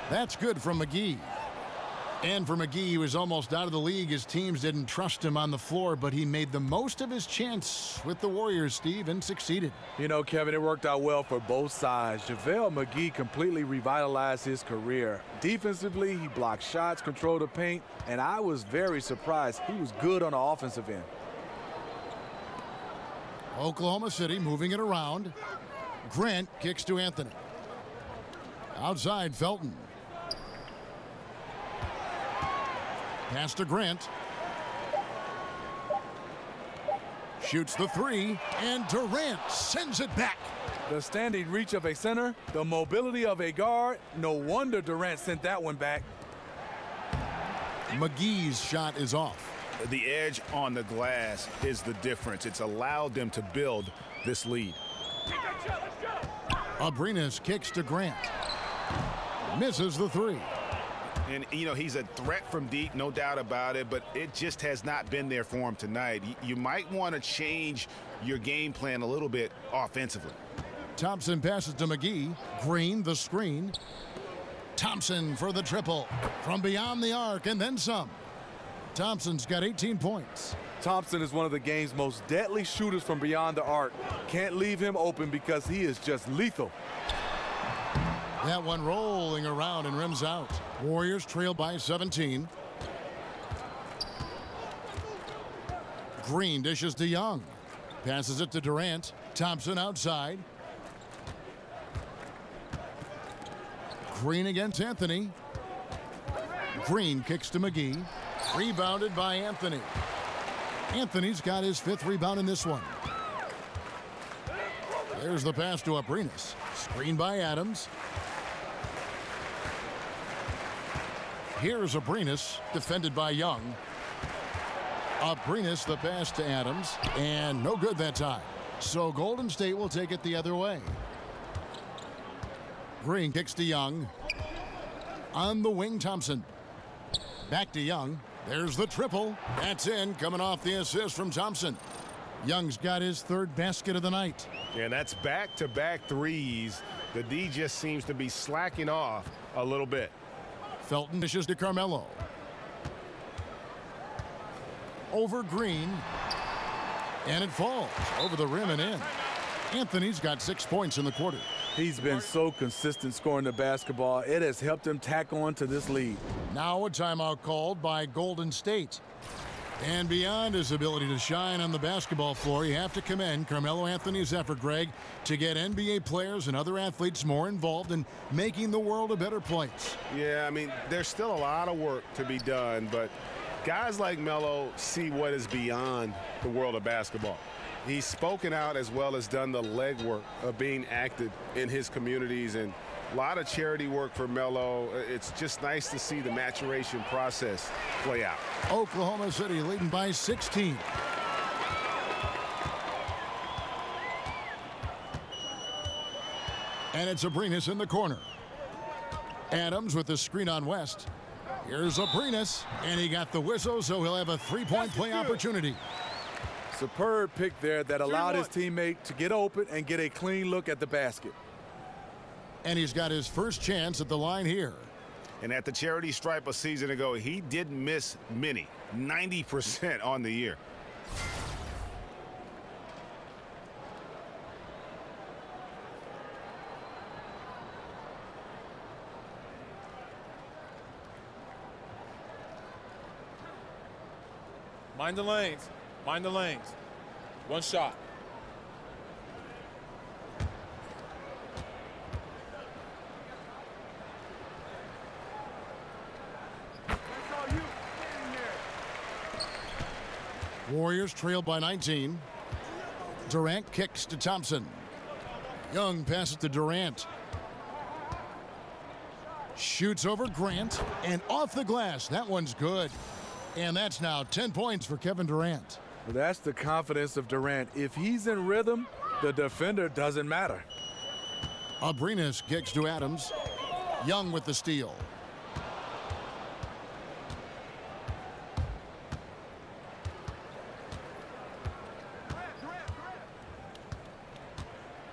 That's good from McGee. And for McGee, he was almost out of the league. His teams didn't trust him on the floor, but he made the most of his chance with the Warriors, Steve, and succeeded. You know, Kevin, it worked out well for both sides. JaVale McGee completely revitalized his career. Defensively, he blocked shots, controlled the paint, and I was very surprised. He was good on the offensive end. Oklahoma City moving it around. Grant kicks to Anthony. Outside, Felton. Pass to Grant. Shoots the 3, and Durant sends it back. The standing reach of a center, the mobility of a guard. No wonder Durant sent that one back. McGee's shot is off. The edge on the glass is the difference. It's allowed them to build this lead. Abrines kicks to Grant. Misses the 3. And, you know, he's a threat from deep, no doubt about it, but it just has not been there for him tonight. You might want to change your game plan a little bit offensively. Thompson passes to McGee. Green, the screen. Thompson for the triple. From beyond the arc and then some. Thompson's got 18 points. Thompson is one of the game's most deadly shooters from beyond the arc. Can't leave him open because he is just lethal. That one rolling around and rims out. Warriors trail by 17. Green dishes to Young. Passes it to Durant. Thompson outside. Green against Anthony. Green kicks to McGee. Rebounded by Anthony. Anthony's got his 5th rebound in this one. There's the pass to Abrines. Screen by Adams. Here's Abrines, defended by Young. Abrines, the pass to Adams, and no good that time. So Golden State will take it the other way. Green kicks to Young. On the wing, Thompson. Back to Young. There's the triple. That's in, coming off the assist from Thompson. Young's got his 3rd basket of the night. And that's back-to-back threes. The D just seems to be slacking off a little bit. Felton dishes to Carmelo. Over Green. And it falls over the rim and in. Anthony's got 6 points in the quarter. He's been so consistent scoring the basketball. It has helped him tack on to this lead. Now a timeout called by Golden State. And beyond his ability to shine on the basketball floor, you have to commend Carmelo Anthony's effort, Greg, to get NBA players and other athletes more involved in making the world a better place. Yeah, I mean, there's still a lot of work to be done, but guys like Melo see what is beyond the world of basketball. He's spoken out as well as done the legwork of being active in his communities and A lot of charity work for Melo. It's just nice to see the maturation process play out. Oklahoma City leading by 16. And it's Abrines in the corner. Adams with the screen on West. Here's Abrines, and he got the whistle, so he'll have a three-point play opportunity. Superb pick there that allowed his teammate to get open and get a clean look at the basket. And he's got his first chance at the line here. And at the charity stripe a season ago, he didn't miss many, 90% on the year. Mind the lanes. Mind the lanes. One shot. Warriors trail by 19. Durant kicks to Thompson. Young passes to Durant. Shoots over Grant and off the glass. That one's good. And that's now 10 points for Kevin Durant. Well, that's the confidence of Durant. If he's in rhythm, the defender doesn't matter. Abrines kicks to Adams. Young with the steal.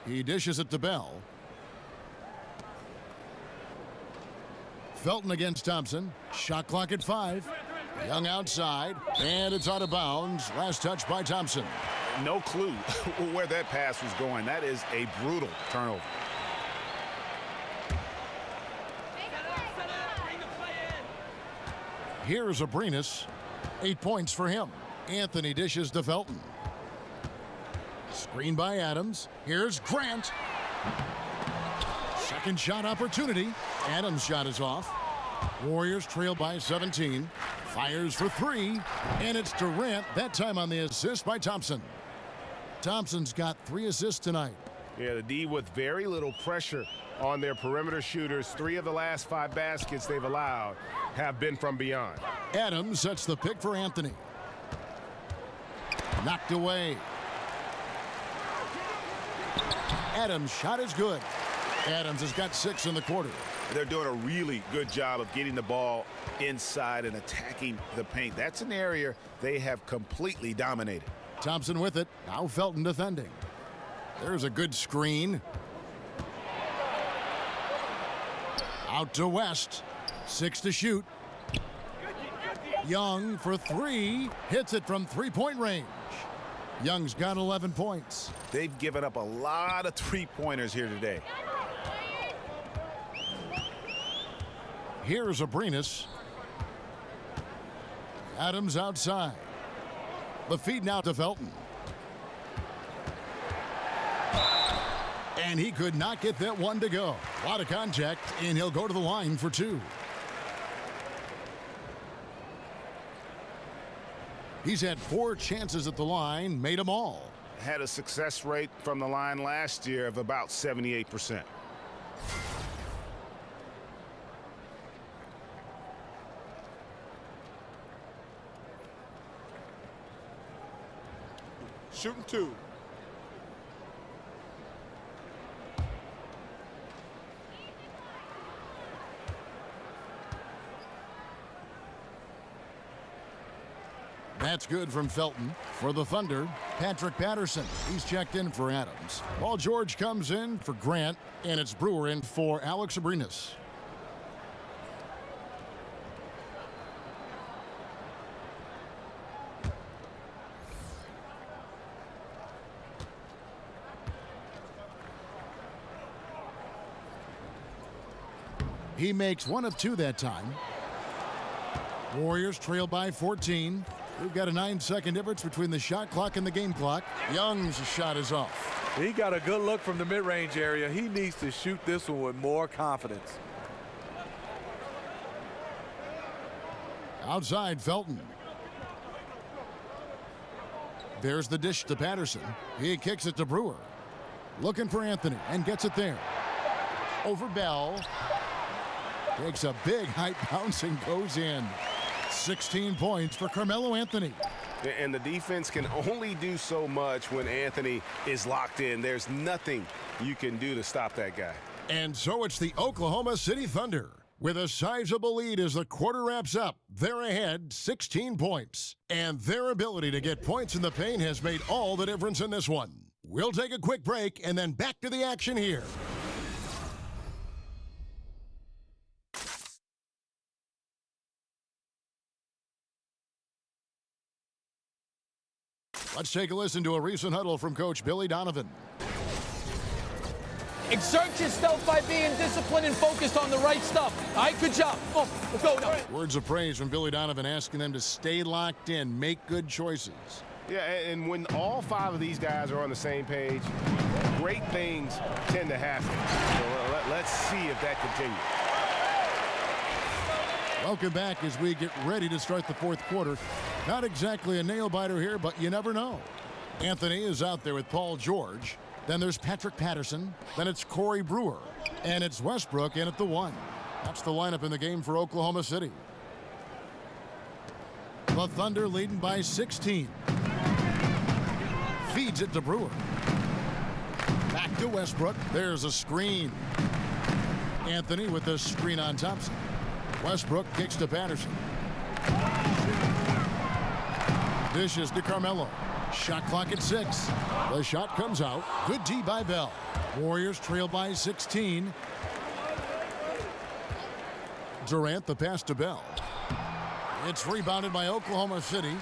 He dishes it to Bell. Felton against Thompson. Shot clock at 5. Young outside, and it's out of bounds. Last touch by Thompson. No clue where that pass was going. That is a brutal turnover. Here's Abrines. 8 points for him. Anthony dishes to Felton. Screen by Adams. Here's Grant. Second shot opportunity. Adams' shot is off. Warriors trail by 17. Fires for 3. And it's Durant, that time on the assist by Thompson. Thompson's got 3 assists tonight. Yeah, the D with very little pressure on their perimeter shooters. 3 of the last 5 baskets they've allowed have been from beyond. Adams sets the pick for Anthony. Knocked away. Adams' shot is good. Adams has got 6 in the quarter. They're doing a really good job of getting the ball inside and attacking the paint. That's an area they have completely dominated. Thompson with it. Now Felton defending. There's a good screen. Out to West. 6 to shoot. Young for 3. Hits it from three-point range. Young's got 11 points. They've given up a lot of three-pointers here today. Here's Abrines. Adams outside. The feed now to Felton. And he could not get that one to go. A lot of contact, and he'll go to the line for 2. He's had 4 chances at the line, made them all. Had a success rate from the line last year of about 78%. Shooting 2. That's good from Felton. For the Thunder, Patrick Patterson. He's checked in for Adams. Paul George comes in for Grant, and it's Brewer in for Alex Abrines. He makes 1 of 2 that time. Warriors trail by 14. We've got a 9-second difference between the shot clock and the game clock. Young's shot is off. He got a good look from the mid-range area. He needs to shoot this one with more confidence. Outside, Felton. There's the dish to Patterson. He kicks it to Brewer. Looking for Anthony and gets it there. Over Bell. Takes a big height bounce and goes in. 16 points for Carmelo Anthony. And the defense can only do so much when Anthony is locked in. There's nothing you can do to stop that guy. And so it's the Oklahoma City Thunder. With a sizable lead as the quarter wraps up, they're ahead 16 points. And their ability to get points in the paint has made all the difference in this one. We'll take a quick break and then back to the action here. Let's take a listen to a recent huddle from Coach Billy Donovan. Exert yourself by being disciplined and focused on the right stuff. All right, good job. Oh, we'll go now. Words of praise from Billy Donovan asking them to stay locked in, make good choices. Yeah, and when all 5 of these guys are on the same page, great things tend to happen. So let's see if that continues. Welcome back as we get ready to start the fourth quarter. Not exactly a nail-biter here, but you never know. Anthony is out there with Paul George. Then there's Patrick Patterson. Then it's Corey Brewer. And it's Westbrook in at the 1. That's the lineup in the game for Oklahoma City. The Thunder leading by 16. Feeds it to Brewer. Back to Westbrook. There's a screen. Anthony with the screen on Thompson. Westbrook kicks to Patterson. Dishes to Carmelo. Shot clock at 6. The shot comes out. Good D by Bell. Warriors trail by 16. Durant the pass to Bell. It's rebounded by Oklahoma City.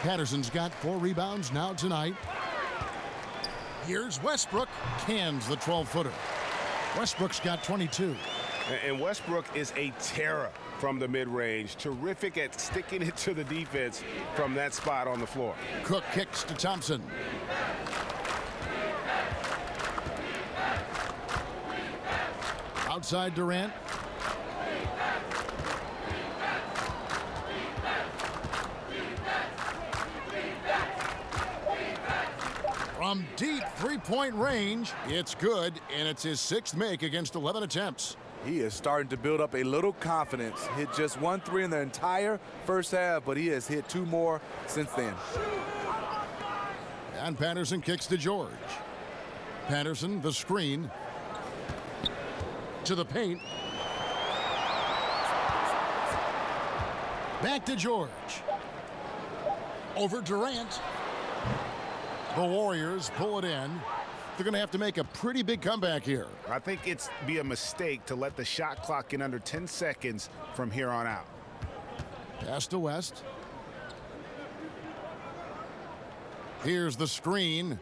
Patterson's got 4 rebounds now tonight. Here's Westbrook. Cans the 12-footer. Westbrook's got 22. And Westbrook is a terror from the mid-range. Terrific at sticking it to the defense from that spot on the floor. Cook kicks to Thompson. Outside Durant. From deep three-point range, it's good, and it's his 6th make against 11 attempts. He is starting to build up a little confidence. Hit just 1 3 in the entire first half, but he has hit 2 more since then. And Patterson kicks to George. Patterson, the screen. To the paint. Back to George. Over Durant. The Warriors pull it in. They're going to have to make a pretty big comeback here. I think it's be a mistake to let the shot clock get under 10 seconds from here on out. Pass to West. Here's the screen.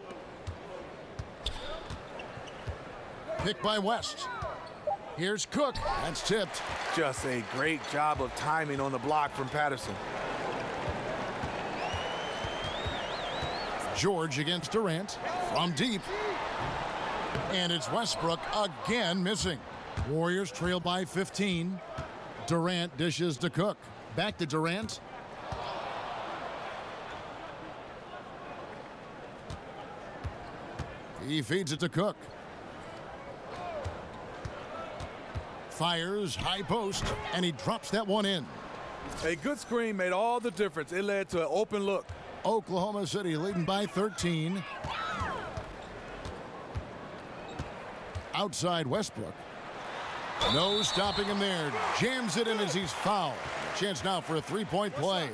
Picked by West. Here's Cook. That's tipped. Just a great job of timing on the block from Patterson. George against Durant. From deep. And it's Westbrook again missing. Warriors trail by 15. Durant dishes to Cook. Back to Durant. He feeds it to Cook. Fires high post, and he drops that one in. A good screen made all the difference. It led to an open look. Oklahoma City leading by 13. Outside Westbrook. No stopping him there. Jams it in as he's fouled. Chance now for a three-point play.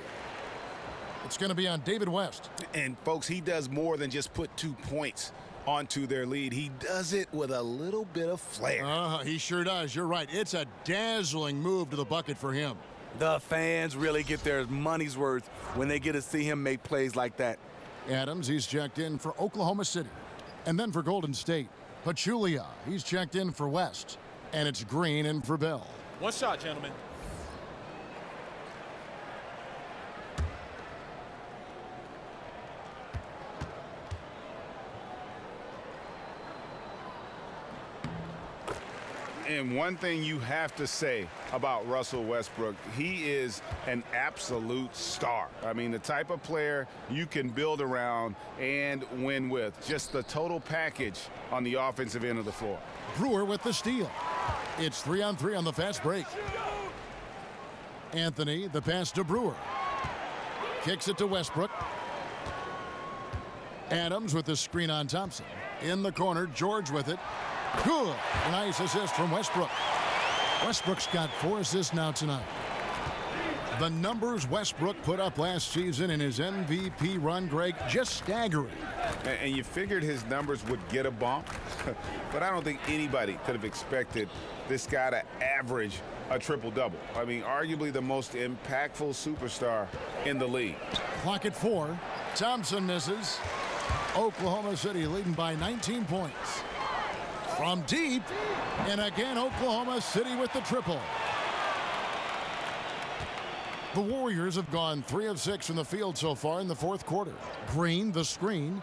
It's going to be on David West. And, folks, he does more than just put 2 points onto their lead. He does it with a little bit of flair. He sure does. You're right. It's a dazzling move to the bucket for him. The fans really get their money's worth when they get to see him make plays like that. Adams, he's checked in for Oklahoma City. And then for Golden State, Pachulia, he's checked in for West. And it's Green in for Bell. One shot, gentlemen. And one thing you have to say about Russell Westbrook, he is an absolute star. I mean, the type of player you can build around and win with. Just the total package on the offensive end of the floor. Brewer with the steal. It's 3-on-3 on the fast break. Anthony, the pass to Brewer. Kicks it to Westbrook. Adams with the screen on Thompson. In the corner, George with it. Good. Nice assist from Westbrook. Westbrook's got 4 assists now tonight. The numbers Westbrook put up last season in his MVP run, Greg, just staggering. And you figured his numbers would get a bump, but I don't think anybody could have expected this guy to average a triple-double. I mean, arguably the most impactful superstar in the league. Clock at 4. Thompson misses. Oklahoma City leading by 19 points. From deep, and again Oklahoma City with the triple. The Warriors have gone 3 of 6 from the field so far in the fourth quarter. Green, the screen.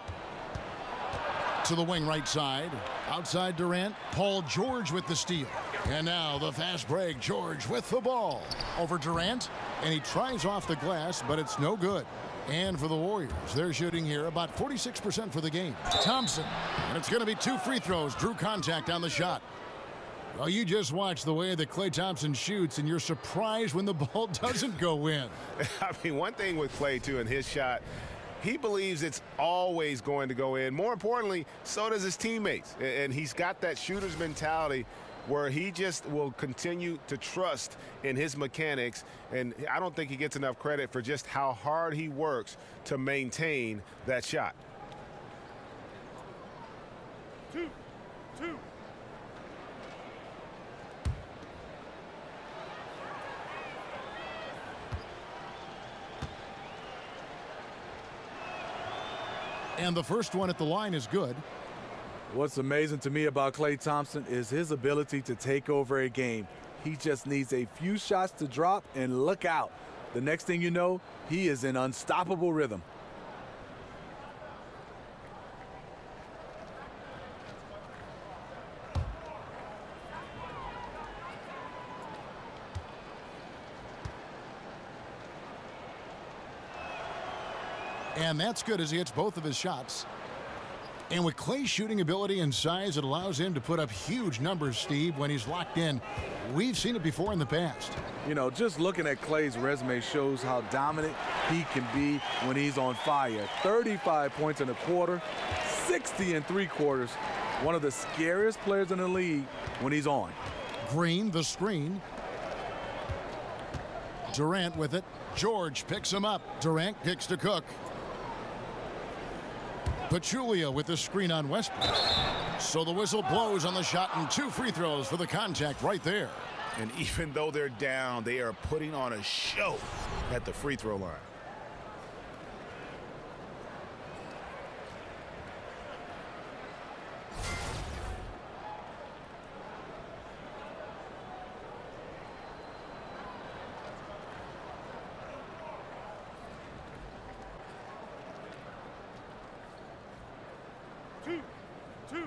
To the wing right side. Outside Durant. Paul George with the steal. And now the fast break. George with the ball. Over Durant. And he tries off the glass, but it's no good. And for the Warriors, they're shooting here about 46% for the game. Thompson. And it's going to be 2 free throws. Drew contact on the shot. Well, you just watch the way that Klay Thompson shoots, and you're surprised when the ball doesn't go in. I mean, one thing with Klay, too, in his shot, he believes it's always going to go in. More importantly, so does his teammates. And he's got that shooter's mentality where he just will continue to trust in his mechanics. And I don't think he gets enough credit for just how hard he works to maintain that shot. 2. And the first one at the line is good. What's amazing to me about Klay Thompson is his ability to take over a game. He just needs a few shots to drop and look out. The next thing you know, he is in unstoppable rhythm. And that's good as he hits both of his shots. And with Klay's shooting ability and size, it allows him to put up huge numbers, Steve, when he's locked in. We've seen it before in the past. You know, just looking at Klay's resume shows how dominant he can be when he's on fire. 35 points in a quarter, 60 in 3 quarters. One of the scariest players in the league when he's on. Green, the screen. Durant with it. George picks him up. Durant kicks to Cook. Pachulia with the screen on Westbrook. So the whistle blows on the shot and 2 free throws for the contact right there. And even though they're down, they are putting on a show at the free throw line. Two.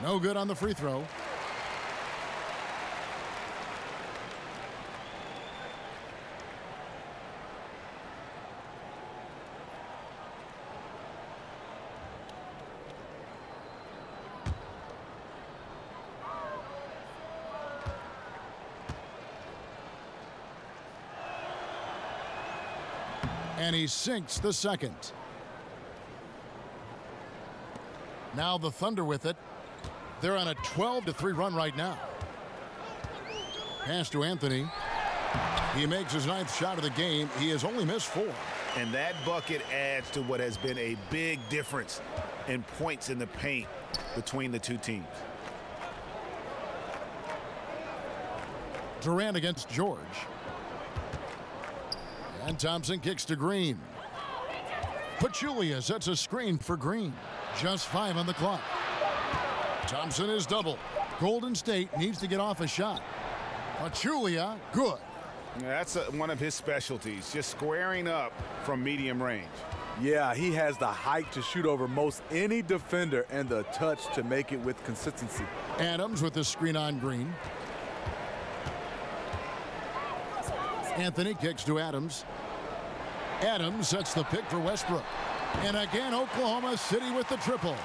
No good on the free throw. And he sinks the second. Now the Thunder with it. They're on a 12-3 run right now. Pass to Anthony. He makes his 9th shot of the game. He has only missed 4. And that bucket adds to what has been a big difference in points in the paint between the two teams. Durant against George. And Thompson kicks to Green. Pachulia sets a screen for Green. Just 5 on the clock. Thompson is double. Golden State needs to get off a shot. Pachulia, good. That's one of his specialties, just squaring up from medium range. Yeah, he has the height to shoot over most any defender and the touch to make it with consistency. Adams with the screen on Green. Anthony kicks to Adams. Adams sets the pick for Westbrook. And again, Oklahoma City with the triple.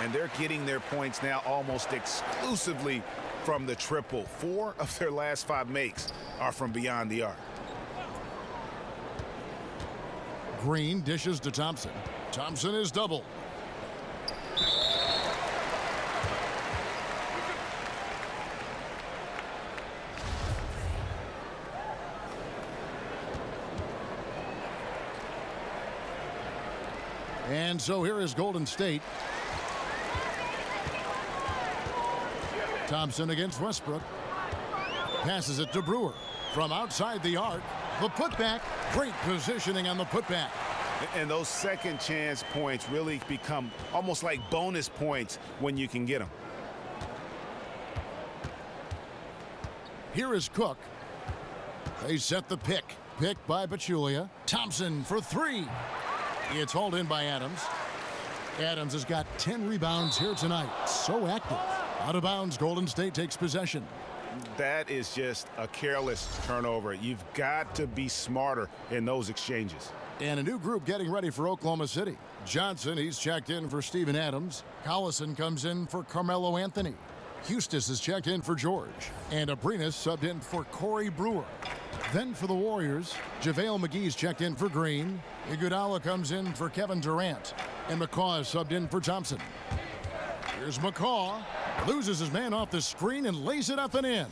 And they're getting their points now almost exclusively from the triple. 4 of their last 5 makes are from beyond the arc. Green dishes to Thompson. Thompson is doubled. And so here is Golden State. Thompson against Westbrook. Passes it to Brewer. From outside the arc, the putback. Great positioning on the putback. And those second chance points really become almost like bonus points when you can get them. Here is Cook. They set the pick. Pick by Pachulia. Thompson for 3. It's hauled in by Adams. Adams has got 10 rebounds here tonight. So active. Out of bounds, Golden State takes possession. That is just a careless turnover. You've got to be smarter in those exchanges. And a new group getting ready for Oklahoma City. Johnson, he's checked in for Steven Adams. Collison comes in for Carmelo Anthony. Hustis is checked in for George. And Abrinas subbed in for Corey Brewer. Then for the Warriors, JaVale McGee's checked in for Green. Iguodala comes in for Kevin Durant. And McCaw is subbed in for Thompson. Here's McCaw. Loses his man off the screen and lays it up and in.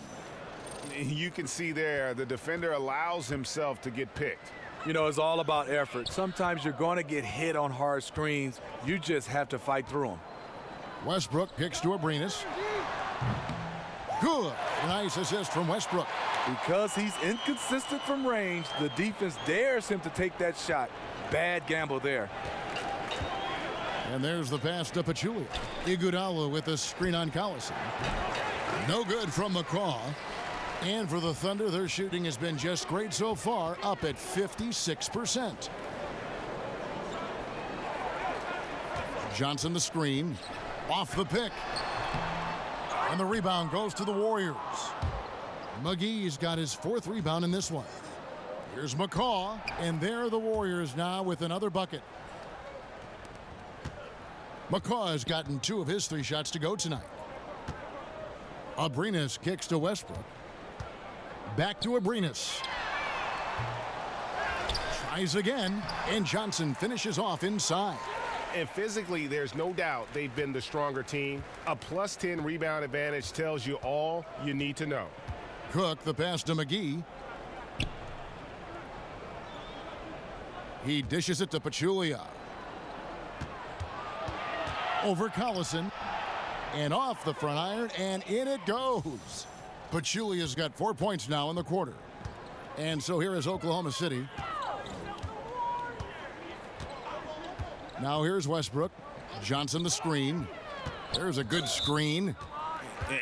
You can see there the defender allows himself to get picked. You know, it's all about effort. Sometimes you're going to get hit on hard screens. You just have to fight through them. Westbrook kicks to Abrinas. Good. Nice assist from Westbrook. Because he's inconsistent from range, the defense dares him to take that shot. Bad gamble there. And there's the pass to Pachulia. Iguodala with the screen on Collison. No good from McCaw. And for the Thunder, their shooting has been just great so far, up at 56%. Johnson the screen. Off the pick. And the rebound goes to the Warriors. McGee's got his 4th rebound in this one. Here's McCaw. And there are the Warriors now with another bucket. McCaw has gotten 2 of his 3 shots to go tonight. Abrinas kicks to Westbrook. Back to Abrinas. Tries again, and Johnson finishes off inside. And physically, there's no doubt they've been the stronger team. A +10 rebound advantage tells you all you need to know. Cook, the pass to McGee. He dishes it to Pachulia. Over Collison. And off the front iron, and in it goes. Pachulia's got 4 points now in the quarter. And so here is Oklahoma City. Now here's Westbrook. Johnson the screen. There's a good screen.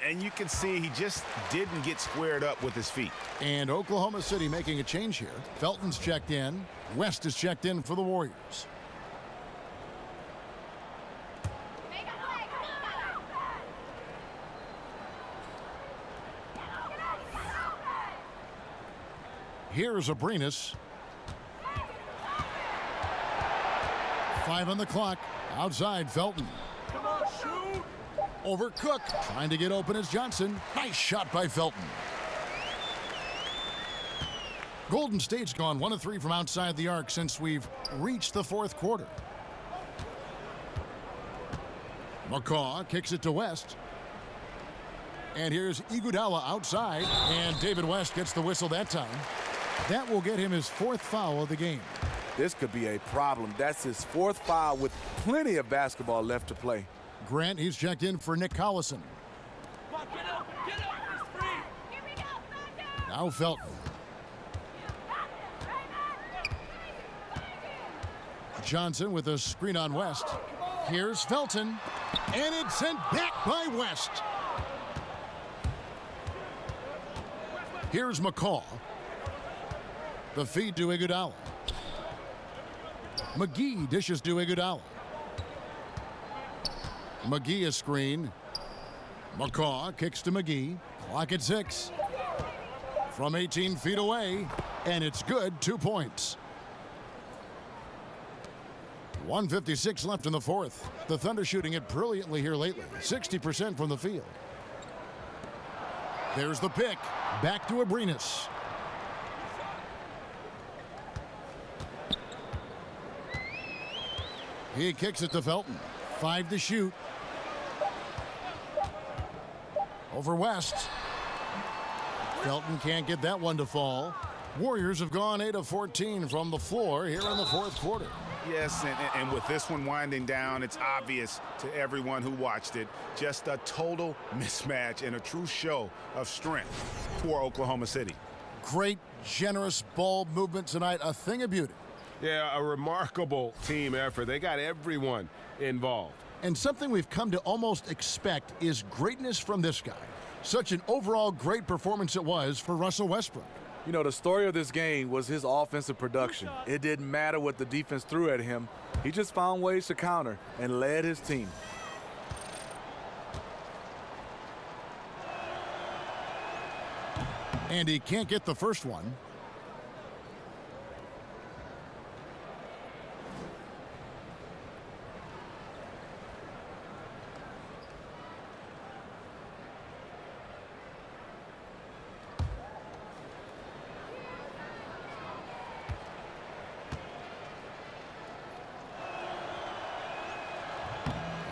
And you can see he just didn't get squared up with his feet. And Oklahoma City making a change here. Felton's checked in. West is checked in for the Warriors. Here's Abrinas. 5 on the clock. Outside, Felton. Come on, shoot! Over Cook. Trying to get open is Johnson. Nice shot by Felton. Golden State's gone 1 of 3 from outside the arc since we've reached the 4th quarter. McCaw kicks it to West. And here's Iguodala outside. And David West gets the whistle that time. That will get him his 4th foul of the game. This could be a problem. That's his 4th foul with plenty of basketball left to play. Grant, he's checked in for Nick Collison. Now Felton. Johnson with a screen on West. Here's Felton. And it's sent back by West. Here's McCaw. The feed to Iguodala. McGee dishes to Iguodala. McGee a screen. McCaw kicks to McGee. Clock at 6. From 18 feet away, and it's good. 2 points. 1:56 left in the fourth. The Thunder shooting it brilliantly here lately. 60% from the field. There's the pick. Back to Abrines. He kicks it to Felton. 5 to shoot. Over West. Felton can't get that one to fall. Warriors have gone 8 of 14 from the floor here in the fourth quarter. Yes, and with this one winding down, it's obvious to everyone who watched it. Just a total mismatch and a true show of strength for Oklahoma City. Great, generous ball movement tonight. A thing of beauty. Yeah, a remarkable team effort. They got everyone involved. And something we've come to almost expect is greatness from this guy. Such an overall great performance it was for Russell Westbrook. You know, the story of this game was his offensive production. It didn't matter what the defense threw at him. He just found ways to counter and led his team. And he can't get the first one.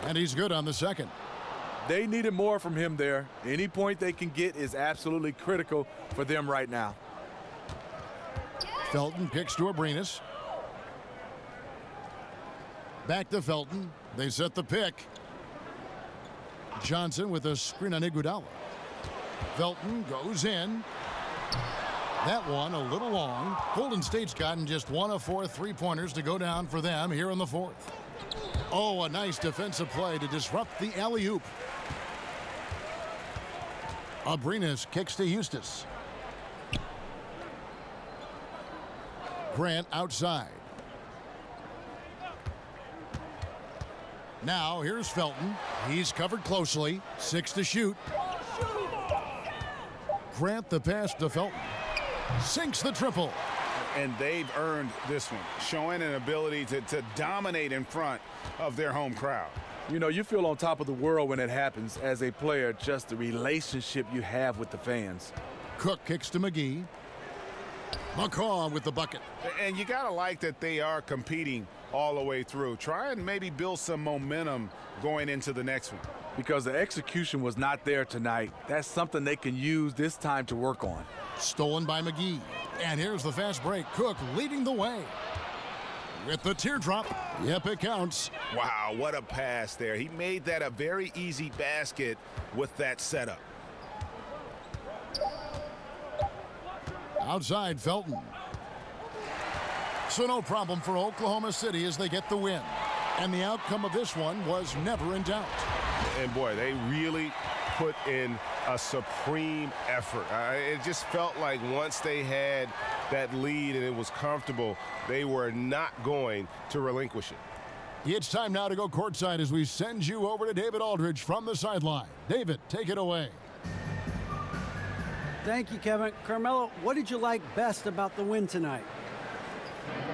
And he's good on the second. They needed more from him there. Any point they can get is absolutely critical for them right now. Felton kicks to Abrines. Back to Felton. They set the pick. Johnson with a screen on Iguodala. Felton goes in. That one a little long. Golden State's gotten just 1 of 4 3-pointers to go down for them here in the fourth. Oh, a nice defensive play to disrupt the alley-oop. Abrines kicks to Eustace. Grant outside. Now here's Felton. He's covered closely. 6 to shoot. Grant the pass to Felton. Sinks the triple. And they've earned this one, showing an ability to dominate in front of their home crowd. You know, you feel on top of the world when it happens as a player, just the relationship you have with the fans. Cook kicks to McGee. McCaw with the bucket. And you got to like that they are competing all the way through. Try and maybe build some momentum going into the next one. Because the execution was not there tonight. That's something they can use this time to work on. Stolen by McGee. And here's the fast break. Cook leading the way. With the teardrop. Yep, it counts. Wow, what a pass there. He made that a very easy basket with that setup. Outside Felton. So no problem for Oklahoma City as they get the win. And the outcome of this one was never in doubt. And boy, they really put in a supreme effort. It just felt like once they had that lead and it was comfortable, they were not going to relinquish it. It's time now to go courtside as we send you over to David Aldridge from the sideline. David, take it away. Thank you, Kevin. Carmelo, what did you like best about the win tonight?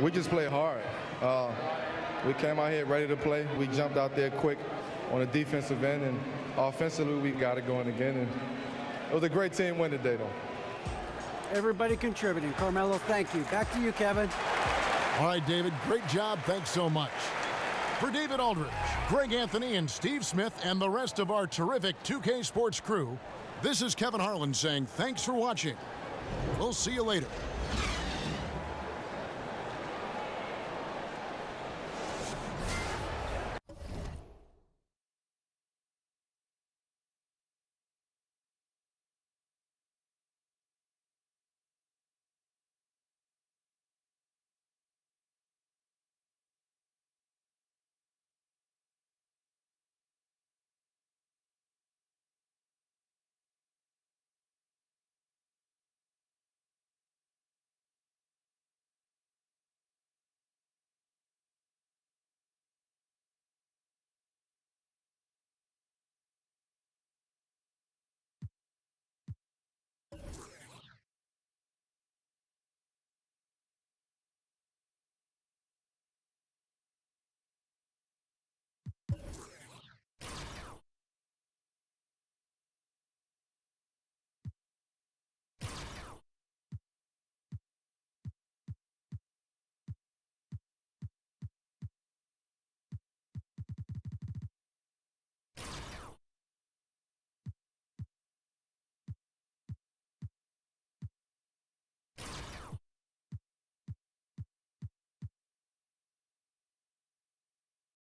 We just played hard. We came out here ready to play. We jumped out there quick on the defensive end, and offensively we got it going again. And it was a great team win today, though. Everybody contributing. Carmelo, thank you. Back to you, Kevin. All right, David, great job. Thanks so much. For David Aldridge, Greg Anthony, and Steve Smith, and the rest of our terrific 2K Sports crew, this is Kevin Harlan saying thanks for watching. We'll see you later.